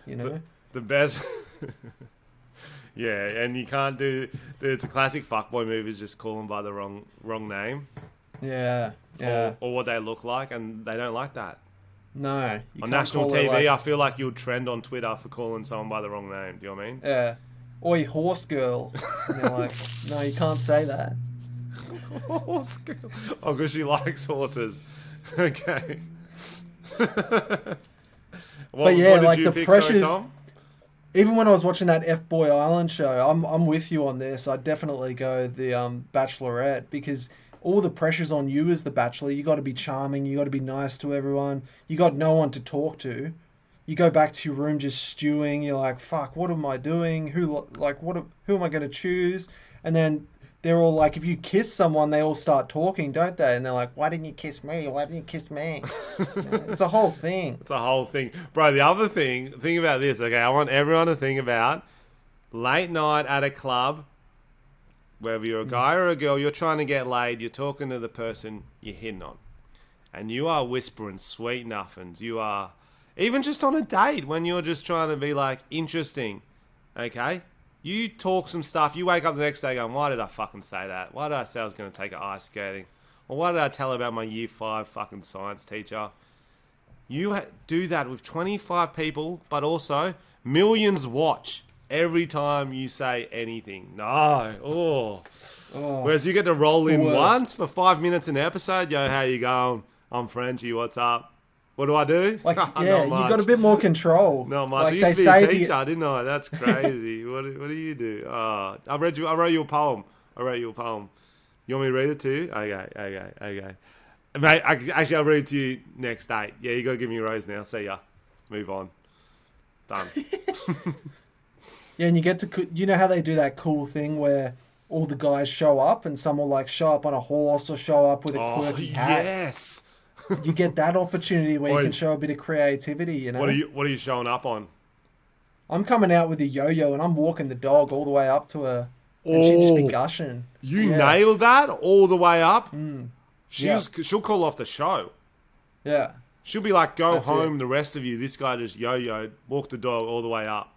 You know? The best... Yeah, and you can't do... It's a classic fuckboy move is just call them by the wrong name. Yeah. Or what they look like, and they don't like that. No. You On can't national call it TV, like- I feel like you'll trend on Twitter for calling someone by the wrong name. Do you know what I mean? Yeah. Oi, horse girl. And they're like, no, you can't say that. Horse girl. Oh, because she likes horses. Okay. But yeah, did like you the pick, pressures. Tom? Even when I was watching that Fboy Island show, I'm with you on this. I'd definitely go the Bachelorette because all the pressure's on you as the Bachelor. You got to be charming. You got to be nice to everyone. You got no one to talk to. You go back to your room just stewing. You're like, fuck, what am I doing? Who am I going to choose? And then they're all like, if you kiss someone, they all start talking, don't they? And they're like, why didn't you kiss me? Why didn't you kiss me? It's a whole thing. It's a whole thing. Bro, the other thing about this, okay, I want everyone to think about late night at a club, whether you're a guy or a girl, you're trying to get laid, you're talking to the person you're hitting on. And you are whispering sweet nothings. You are Even just on a date when you're just trying to be like interesting, okay? You talk some stuff. You wake up the next day going, why did I fucking say that? Why did I say I was going to take her ice skating? Or why did I tell her about my year 5 fucking science teacher? You do that with 25 people, but also millions watch every time you say anything. No. Oh. Whereas you get to roll in once for 5 minutes an episode. Yo, how you going? I'm Frenchy. What's up? What do I do? Like, yeah, you got a bit more control. Not much. Like, I used to be a teacher, didn't I? That's crazy. What do you do? I wrote you a poem. You want me to read it to you? Okay. Mate, actually, I'll read it to you next date. Yeah, you got to give me a rose now. See ya. Move on. Done. Yeah, and you get to, you know how they do that cool thing where all the guys show up and some will like show up on a horse or show up with a quirky hat. Yes. You get that opportunity where you can show a bit of creativity, you know? What are you showing up on? I'm coming out with a yo-yo and I'm walking the dog all the way up to her. And she'd just be gushing. You nailed that all the way up? Mm. She'll call off the show. Yeah. She'll be like, go home, the rest of you. This guy just yo-yoed, walk the dog all the way up.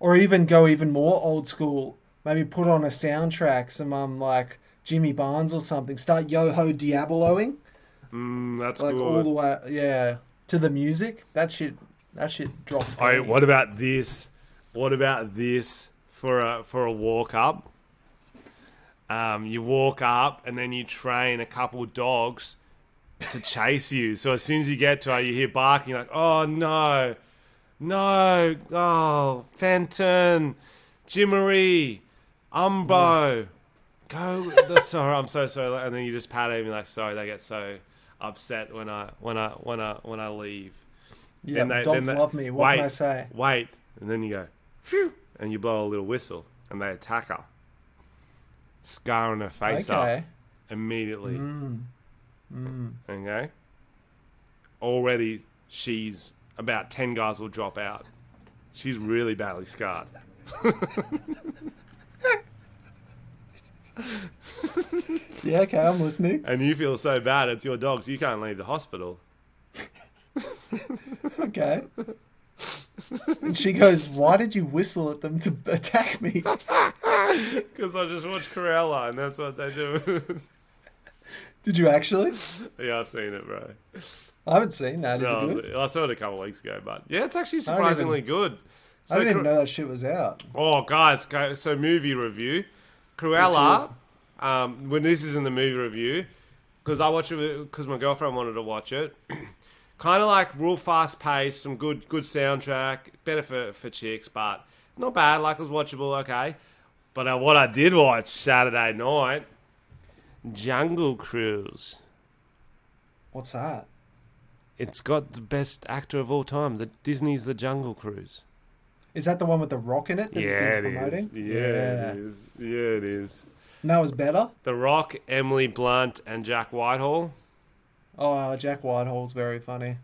Or even go even more old school. Maybe put on a soundtrack, some like Jimmy Barnes or something. Start Yo-Ho Diaboloing. That's like good. All the way, yeah, to the music. That shit drops. Oh, what about this? What about this for a walk up? You walk up and then you train a couple dogs to chase you. So as soon as you get to her, you hear barking. You're like, oh no, oh Fenton, Jimmery, Umbo, go. Sorry, I'm so sorry. And then you just pat him and like, sorry. They get so upset when I leave. Yeah, dogs love me. What can I say? Wait, and then you go, phew, and you blow a little whistle, and they attack her, scarring her face up immediately. Okay. Already, she's about 10 guys will drop out. She's really badly scarred. Yeah, okay, I'm listening. And you feel so bad, it's your dogs, you can't leave the hospital. Okay. And she goes, why did you whistle at them to attack me? Because I just watched Cruella, and that's what they do. Did you actually? Yeah, I've seen it, bro. I haven't seen that. Is it good? I saw it a couple of weeks ago, but yeah, it's actually surprisingly good. So I didn't even know that shit was out. Oh, guys, so movie review. Cruella, when this is in the movie review, because I watched it because my girlfriend wanted to watch it. Kind of like real fast paced, some good soundtrack, better for chicks, but it's not bad. Like, it was watchable, okay. But what I did watch Saturday night, Jungle Cruise. What's that? It's got the best actor of all time. Disney's The Jungle Cruise. Is that the one with The Rock in it? Yeah, it is. Yeah, it is. And that was better? The Rock, Emily Blunt, and Jack Whitehall. Oh, Jack Whitehall's very funny.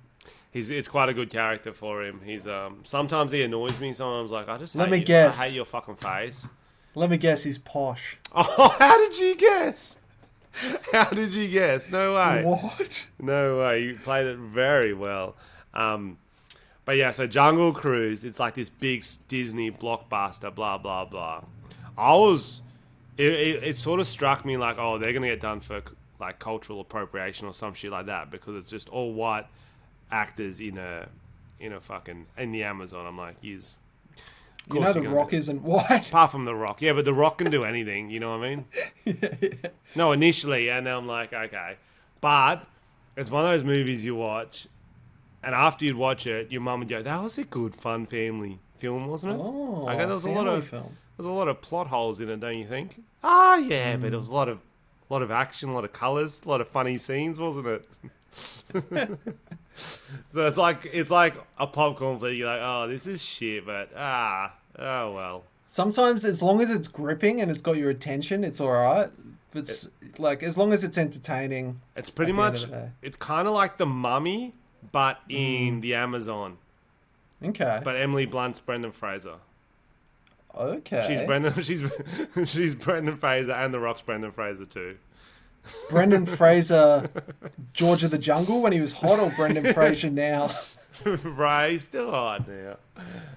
It's quite a good character for him. He's sometimes he annoys me. Sometimes like I hate your fucking face. Let me guess, he's posh. Oh, how did you guess? How did you guess? No way. What? No way. You played it very well. But yeah, so Jungle Cruise, it's like this big Disney blockbuster, blah, blah, blah. It sort of struck me like, oh, they're going to get done for like cultural appropriation or some shit like that because it's just all white actors in the Amazon. I'm like, You know The Rock isn't white. Apart from The Rock. Yeah, but The Rock can do anything, you know what I mean? Yeah. No, initially, and then I'm like, okay. But it's one of those movies you watch, and after you'd watch it, your mum would go, that was a good, fun family film, wasn't it? Oh, okay, there was a film. There's a lot of plot holes in it, don't you think? Ah, yeah, but it was a lot of action, a lot of colours, a lot of funny scenes, wasn't it? So it's like a popcorn flick. You're like, oh, this is shit, but oh well. Sometimes, as long as it's gripping and it's got your attention, it's all right. It's like as long as it's entertaining. It's pretty much. It's kind of like The Mummy, but in the Amazon. Okay. But Emily Blunt's Brendan Fraser. Okay. She's Brendan Fraser, and The Rock's Brendan Fraser too. Brendan Fraser, George of the Jungle when he was hot, or Brendan Fraser now? Bro, he's still hot now.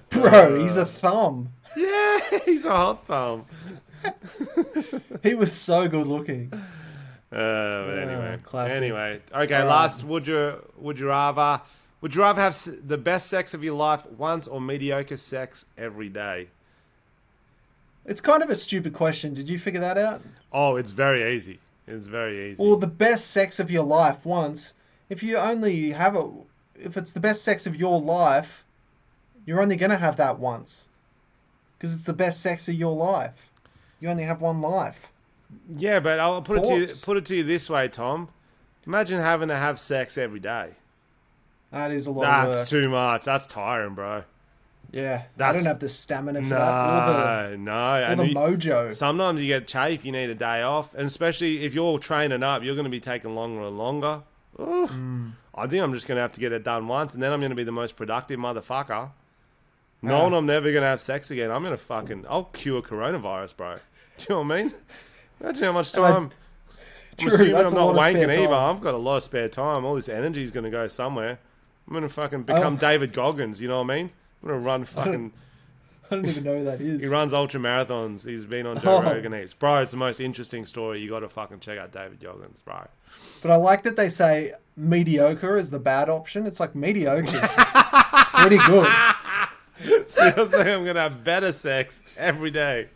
Bro, he's a thumb. Yeah, he's a hot thumb. He was so good looking. But anyway. Classic. Anyway. Okay, All right. last would you rather have the best sex of your life once or mediocre sex every day? It's kind of a stupid question. Did you figure that out? Oh, it's very easy. It's very easy. Well, the best sex of your life once. If you only have if it's the best sex of your life, you're only gonna have that once, because it's the best sex of your life. You only have one life. Yeah, but I'll put Thoughts? it to you this way, Tom. Imagine having to have sex every day. That is a lot of work. That's too much. That's tiring, bro. Yeah, I That's- don't have the stamina for that, No. or And the you- mojo. Sometimes you get chafe, you need a day off. And especially if you're training up, you're going to be taking longer and longer. Oof. I think I'm just going to have to get it done once, and then I'm going to be the most productive motherfucker. Knowing I'm never going to have sex again, I'm going to I'll cure coronavirus, bro. Do you know what I mean? Imagine how much time. I'm True, assuming that's I'm a not lot of spare wanking either. time. I've got a lot of spare time. All this energy is going to go somewhere. I'm going to fucking become David Goggins, you know what I mean? I'm going to run fucking... I don't even know who that is. He runs ultra marathons. He's been on Joe Oh. Rogan heaps. Bro, it's the most interesting story. You got to fucking check out David Goggins, bro. But I like that they say mediocre is the bad option. It's like mediocre is pretty good. So you're saying I'm going to have better sex every day.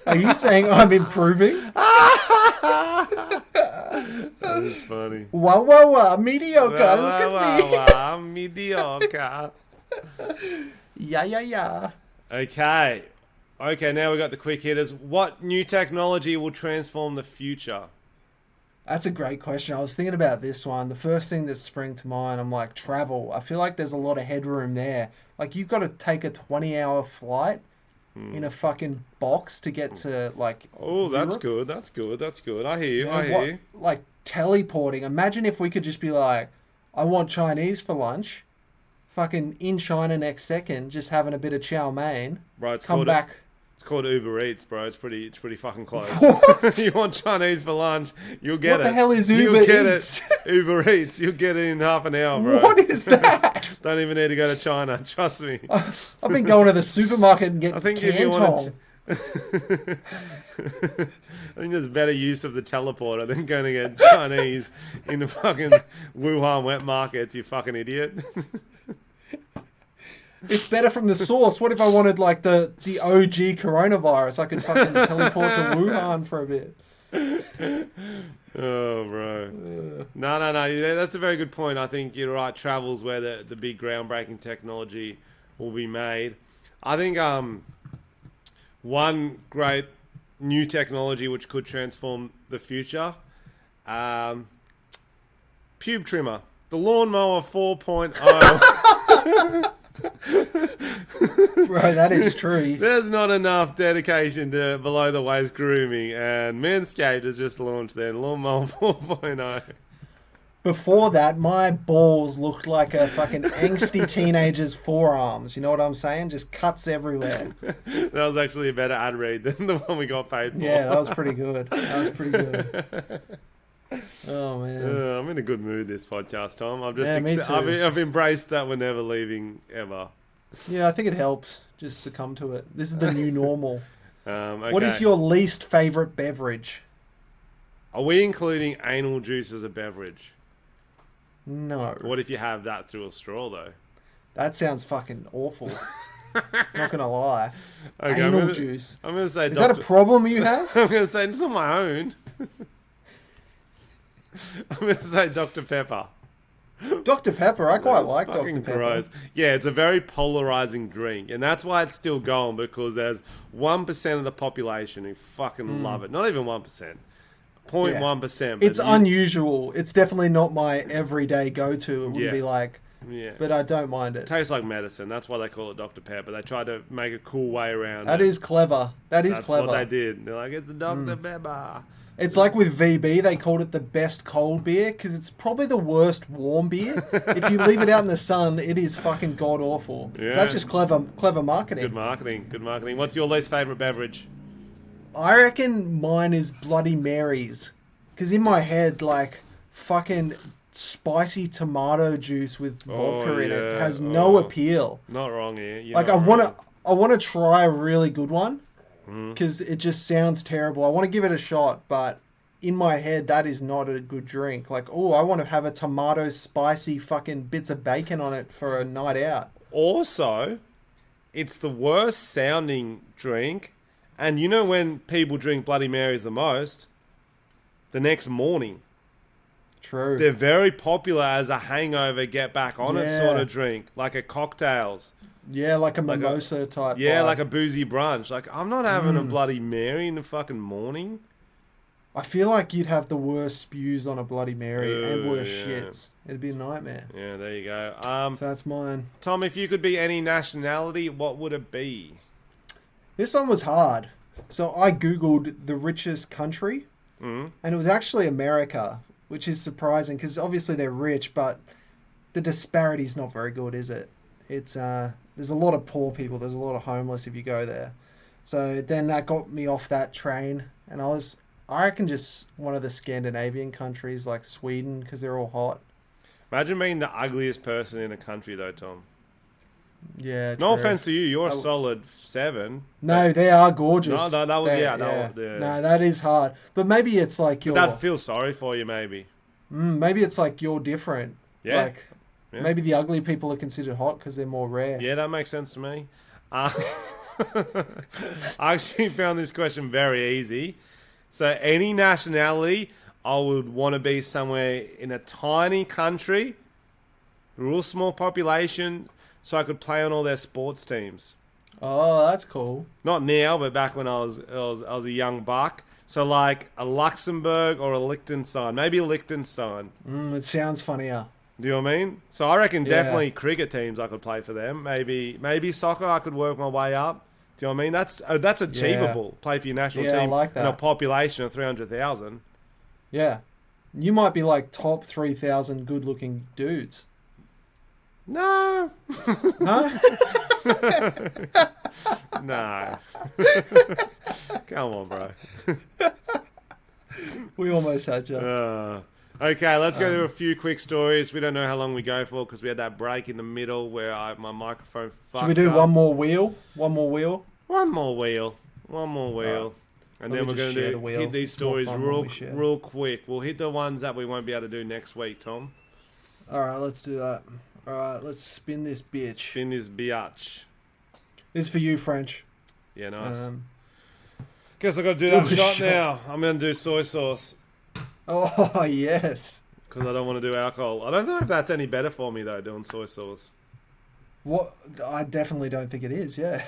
Are you saying I'm improving? That is funny. Wow, mediocre. Look at me. I'm mediocre. Yeah. Okay, now we got the quick hitters. What new technology will transform the future? That's a great question. I was thinking about this one. The first thing that sprang to mind, I'm like, travel. I feel like there's a lot of headroom there. Like, you've got to take a 20-hour flight in a fucking box to get to, like, Oh, that's Europe. good. That's good. I hear you. I There's hear you. like, teleporting. Imagine if we could just be like, I want Chinese for lunch. Fucking in China next second, just having a bit of chow mein. Bro, it's Come called back. It's called Uber Eats, bro. It's pretty fucking close. What? You want Chinese for lunch? You'll get What it. the hell is You'll Uber get Eats? it. Uber Eats. You'll get it in half an hour, bro. What is that? Don't even need to go to China. Trust me. I've been going to the supermarket and get I think if you Canton. wanted I think there's better use of the teleporter than going to get Chinese in the fucking Wuhan wet markets, you fucking idiot. It's better from the source. What if I wanted like the OG coronavirus? I could fucking teleport to Wuhan for a bit. Oh, bro. No. Yeah, that's a very good point. I think you're right. Travel's where the big groundbreaking technology will be made. I think one great new technology which could transform the future, pube trimmer. The lawnmower 4.0. Bro, that is true. There's not enough dedication to below the waist grooming, and Manscaped has just launched their lawnmower 4.0. Before that, my balls looked like a fucking angsty teenager's forearms. You know what I'm saying? Just cuts everywhere. That was actually a better ad read than the one we got paid for. Yeah, that was pretty good. Oh, man. I'm in a good mood this podcast, Tom. I've just Yeah, me too. I've embraced that we're never leaving ever. Yeah, I think it helps. Just succumb to it. This is the new normal. Okay. What is your least favorite beverage? Are we including anal juice as a beverage? No. What if you have that through a straw, though? That sounds fucking awful. Not gonna lie. Okay, Anal juice. I'm gonna say. Is that a problem you have? I'm gonna say it's on my own. I'm gonna say Dr. Pepper. Dr. Pepper, I quite That's like Dr. fucking Pepper. gross. Yeah, it's a very polarizing drink, and that's why it's still going, because there's 1% of the population who fucking love it. Not even 1%. 0.1%. It's unusual. It's definitely not my everyday go-to. It wouldn't Yeah. be like, Yeah. but I don't mind it. It tastes like medicine. That's why they call it Dr. Pepper. They tried to make a cool way around That it. is clever. That's That's clever. what they did. They're like, it's the Dr. Pepper. It's like with VB, they called it the best cold beer because it's probably the worst warm beer. If you leave it out in the sun, it is fucking god awful. Yeah. So that's just clever marketing. Good marketing. Good marketing. What's your least favourite beverage? I reckon mine is Bloody Marys. Because in my head, like, fucking spicy tomato juice with vodka in it yeah. has no Oh. appeal. Not wrong here. You're Like not wrong. I want to try a really good one Mm. because it just sounds terrible. I want to give it a shot, but in my head that is not a good drink. Like, oh, I want to have a tomato spicy fucking bits of bacon on it for a night out. Also, it's the worst sounding drink. And you know when people drink Bloody Marys the most? The next morning. True. They're very popular as a hangover, get back on it sort Yeah. of drink. Like a cocktails. Yeah, like a Like a- mimosa type. Yeah, vibe. like a boozy brunch. Like, I'm not having a Bloody Mary in the fucking morning. I feel like you'd have the worst spews on a Bloody Mary and Ooh, worse yeah. shits. It'd be a nightmare. Yeah, there you go. So that's mine. Tom, if you could be any nationality, what would it be? This one was hard. So I googled the richest country, Mm. and it was actually America, which is surprising because obviously they're rich, but the disparity's not very good, is it? It's there's a lot of poor people. There's a lot of homeless if you go there. So then that got me off that train, and I reckon just one of the Scandinavian countries like Sweden because they're all hot. Imagine being the ugliest person in a country, though, Tom. Yeah. No true. offense to you, you're a I- solid 7. No, they are gorgeous. No, that was- They- yeah, that was- yeah. No, that is hard. But maybe it's like you're. That feels sorry for you, maybe. Maybe it's like you're different. Yeah. Like Yeah. maybe the ugly people are considered hot because they're more rare. Yeah, that makes sense to me. I actually found this question very easy. So, any nationality, I would want to be somewhere in a tiny country, real small population, so I could play on all their sports teams. Oh, that's cool. Not now, but back when I was a young buck. So, like a Luxembourg or a Liechtenstein, maybe a Liechtenstein. It sounds funnier. Do you know what I mean? So I reckon Yeah. definitely cricket teams I could play for them. Maybe soccer I could work my way up. Do you know what I mean? That's achievable. Play for your national Yeah, I team like in a that. population of 300,000. Yeah. You might be like top 3,000 good-looking dudes. No, No? no. Come on, bro. We almost had you. Okay, let's go to a few quick stories. We don't know how long we go for because we had that break in the middle where my microphone fucked Should we do up. one more wheel? One more wheel? One more wheel. And Let then me we're just going share the to wheel. hit these It's more stories fun when we share. real quick. We'll hit the ones that we won't be able to do next week, Tom. Alright, let's do that. Alright, let's spin this bitch. Spin this biatch. This is for you, French. Yeah, nice. Um, Guess I got to do do that a shot shot. now. I'm going to do soy sauce oh, yes. because I don't want to do alcohol. I don't know if that's any better for me, though, doing soy sauce. What? I definitely don't think it is, yeah.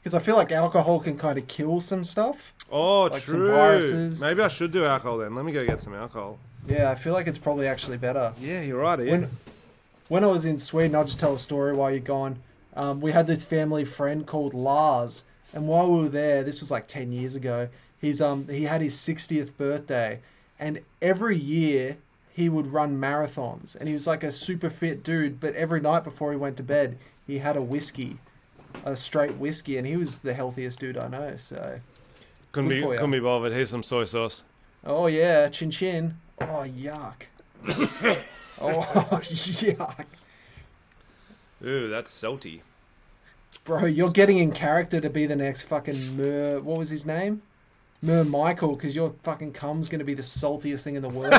Because I feel like alcohol can kind of kill some stuff. Oh, Like some true. viruses. Maybe I should do alcohol then. Let me go get some alcohol. Yeah, I feel like it's probably actually better. Yeah, you're right, Ian. When I was in Sweden, I'll just tell a story while you're gone. We had this family friend called Lars, and while we were there, this was like 10 years ago, he had his 60th birthday, and every year he would run marathons, and he was like a super fit dude, but every night before he went to bed, he had a straight whiskey, and he was the healthiest dude I know, so... Couldn't good for ya. couldn't be bothered. Here's some soy sauce. Oh yeah, chin chin. Oh yuck. Oh yuck. Ooh, that's salty. Bro, you're getting in character to be the next fucking Mer... What was his name? Mer Michael, because your fucking cum's going to be the saltiest thing in the world.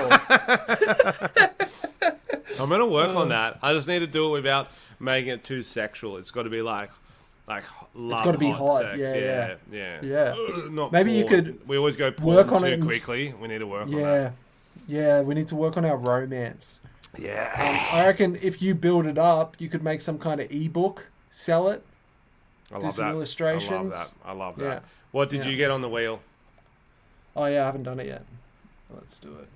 I'm gonna work on that. I just need to do it without making it too sexual. It's got to be like love. gotta be hot. Sex. Yeah. Yeah. Yeah. Not Maybe you porn. could We always go porn work on too it and quickly. We need to work on Yeah. that. Yeah, we need to work on our romance. Yeah. I reckon if you build it up, you could make some kind of ebook, sell it. I do love some that. illustrations. I love that. Yeah. What did Yeah. you get on the wheel? Oh yeah, I haven't done it yet. Let's do it.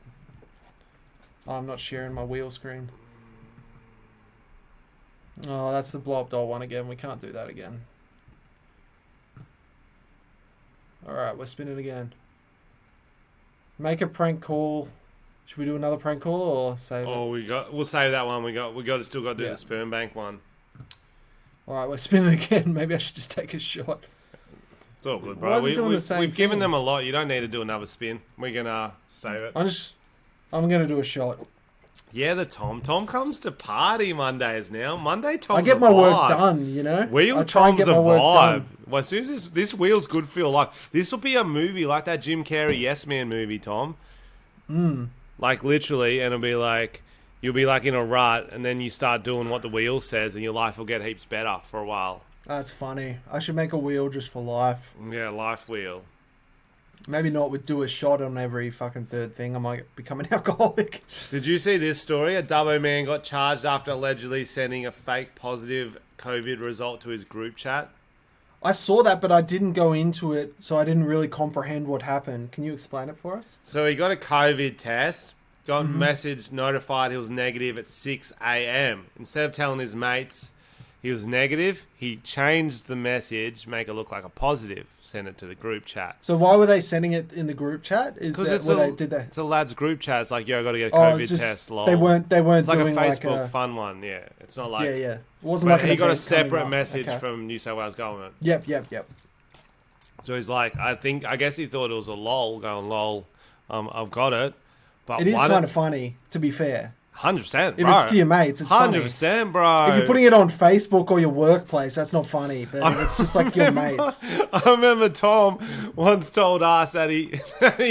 Oh, I'm not sharing my wheel screen. Oh, that's the blow up doll one again. We can't do that again. Alright, we're spinning again. Make a prank call. Should we do another prank call or save it? Oh, we'll save that one. We still got to do Yeah. the sperm bank one. Alright, we're spinning again. Maybe I should just take a shot. It's all good, Why bro. is it doing the same We've given thing? them a lot. You don't need to do another spin. We're gonna save it. I'm gonna do a shot. Yeah, the Tom. Tom comes to party Mondays now. Monday Tom's I get my work done, you know? Wheel I try and Tom's get a my work vibe. done. Well, as soon as this wheel's good for your life, this will be a movie like that Jim Carrey Yes Man movie, Tom. Like literally, and it'll be like you'll be like in a rut, and then you start doing what the wheel says, and your life will get heaps better for a while. That's funny. I should make a wheel just for life. Yeah, life wheel. Maybe not with do a shot on every fucking third thing. I might become an alcoholic. Did you see this story? A Dubbo man got charged after allegedly sending a fake positive COVID result to his group chat. I saw that, but I didn't go into it, so I didn't really comprehend what happened. Can you explain it for us? So he got a COVID test, got message notified he was negative at 6 a.m. Instead of telling his mates he was negative, he changed the message, make it look like a positive, send it to the group chat. So why were they sending it in the group chat? Because It's a lad's group chat. It's like, yo, I got to get a Oh, COVID it's just, test. Lol. They weren't It's like a doing Facebook fun one, yeah. It's not like... Yeah, yeah. It wasn't But like he got a event coming separate up. message Okay. from New South Wales government. Yep. So he's like, I guess he thought it was a lol, going, lol, I've got it. But It is kind of funny, to be fair. 100%, If bro. it's to your mates, it's funny. 100%, bro. If you're putting it on Facebook or your workplace, that's not funny. But if it's just like your mates. I remember Tom once told us that he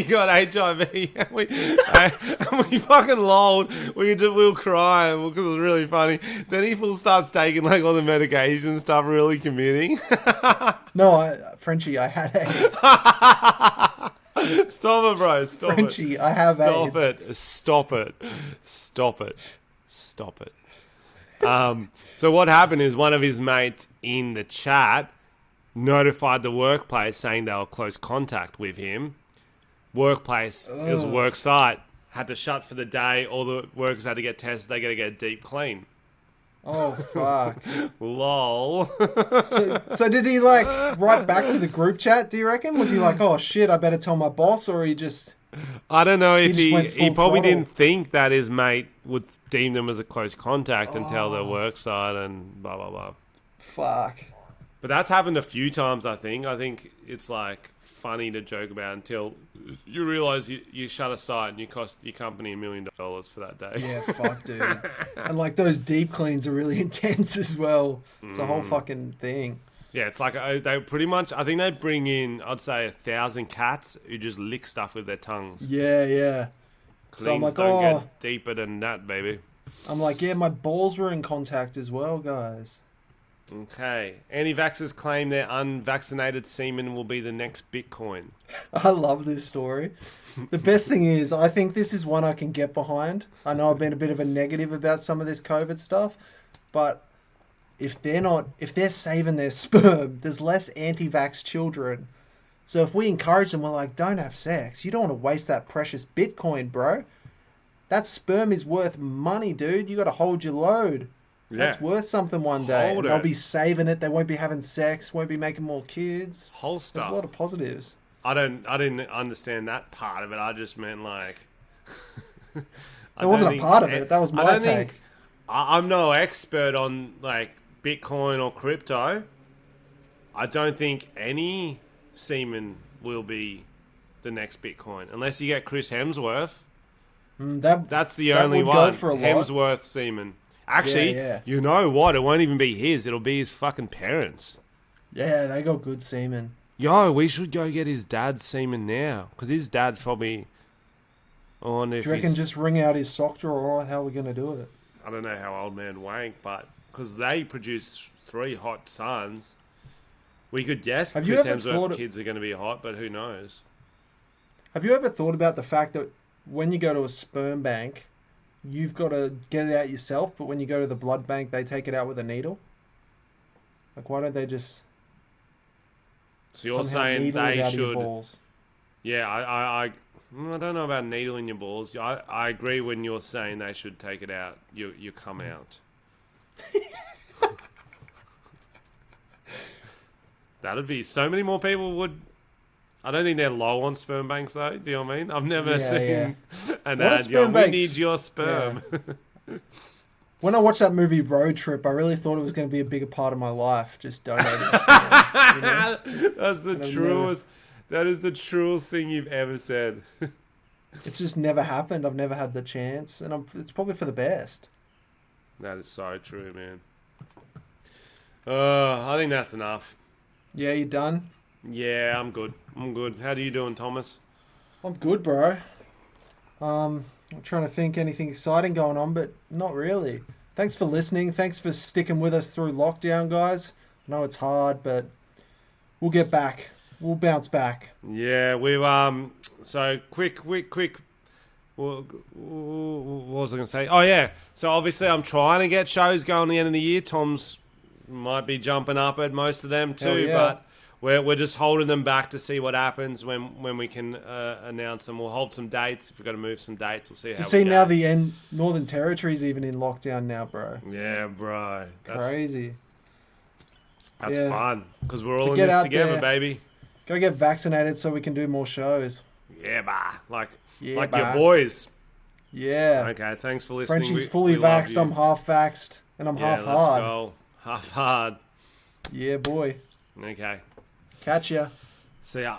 got HIV, and we fucking lolled. We were crying because it was really funny. Then he full starts taking like all the medication and stuff, really committing. No, Frenchy, I had AIDS. Stop it, bro. Stop Frenchy, it. I have Stop AIDS. Stop it. Stop it. Stop it. So what happened is one of his mates in the chat notified the workplace saying they were close contact with him. Workplace, it was a work site, had to shut for the day. All the workers had to get tested. They got to get a deep clean. Oh, fuck. Lol. So did he like write back to the group chat, do you reckon? Was he like, oh shit, I better tell my boss, or he just... I don't know if just went he full probably throttle? didn't think that his mate would deem them as a close contact and tell their work site and blah, blah, blah. Fuck. But that's happened a few times, I think. I think it's like funny to joke about until you realise you shut a site and you cost your company $1 million for that day. Yeah, fuck, dude. And like those deep cleans are really intense as well. It's a whole fucking thing. Yeah, it's like they pretty much, I think they bring in, I'd say 1,000 cats who just lick stuff with their tongues. Yeah. Cleans So I'm like, don't oh. get deeper than that, baby. I'm like, yeah, my balls were in contact as well, guys. Okay. Anti-vaxxers claim their unvaccinated semen will be the next Bitcoin. I love this story. The best thing is, I think this is one I can get behind. I know I've been a bit of a negative about some of this COVID stuff, but if they're saving their sperm, there's less anti-vax children. So if we encourage them, we're like, don't have sex. You don't want to waste that precious Bitcoin, bro. That sperm is worth money, dude. You got to hold your load. That's worth something one day. And they'll be saving it. They won't be having sex. Won't be making more kids. Whole stuff. There's a lot of positives. I didn't understand that part of it. I just meant like... That wasn't a part of it. That was my take. I'm no expert on like Bitcoin or crypto. I don't think any semen will be the next Bitcoin. Unless you get Chris Hemsworth. That's the only would go one. for a lot. Hemsworth semen. Actually, Yeah. you know what? It won't even be his. It'll be his fucking parents. Yeah, they got good semen. Yo, we should go get his dad's semen now. Because his dad's probably... I wonder if Do you reckon he's... just wring out his sock drawer, or how are we going to do it? I don't know how old man wank, but... Because they produce 3 hot sons. We could guess Have you Chris ever thought Hemsworth's of- kids are going to be hot, but who knows? Have you ever thought about the fact that when you go to a sperm bank, you've got to get it out yourself, but when you go to the blood bank, they take it out with a needle? Like, why don't they just... So you're somehow saying needle it they out of your should... balls? Yeah, I don't know about needling your balls. I agree when you're saying they should take it out. You come out. That'd be... So many more people would... I don't think they're low on sperm banks, though. Do you know what I mean? I've never seen an What are ad, yo, sperm we banks? need your sperm. When I watched that movie Road Trip, I really thought it was going to be a bigger part of my life, just donating sperm, you know? That's the And I've truest... That is the truest thing you've ever said. It's just never happened. I've never had the chance, and it's probably for the best. That is so true, man. I think that's enough. Yeah, you done? Yeah, I'm good. How do you doing, Thomas? I'm good, bro. I'm trying to think anything exciting going on, but not really. Thanks for listening. Thanks for sticking with us through lockdown, guys. I know it's hard, but we'll get back. We'll bounce back. Yeah, we've so quick. What was I going to say? Oh yeah. So obviously, I'm trying to get shows going at the end of the year. Tom's might be jumping up at most of them too, yeah. but we're just holding them back to see what happens when we can announce them. We'll hold some dates. If we've got to move some dates, we'll see how. To we see go. now the Northern Territory's even in lockdown now, bro. Yeah, bro. That's Crazy. That's Yeah. fun because we're all So in get this out together, there. baby. Go get vaccinated so we can do more shows. Yeah, bah. Like Yeah, your bah. boys. Yeah. Okay, thanks for listening. Frenchie's We fully love vaxxed, you. I'm half vaxxed, and I'm Yeah, half let's hard. go. Half hard. Yeah, boy. Okay. Catch ya. See ya.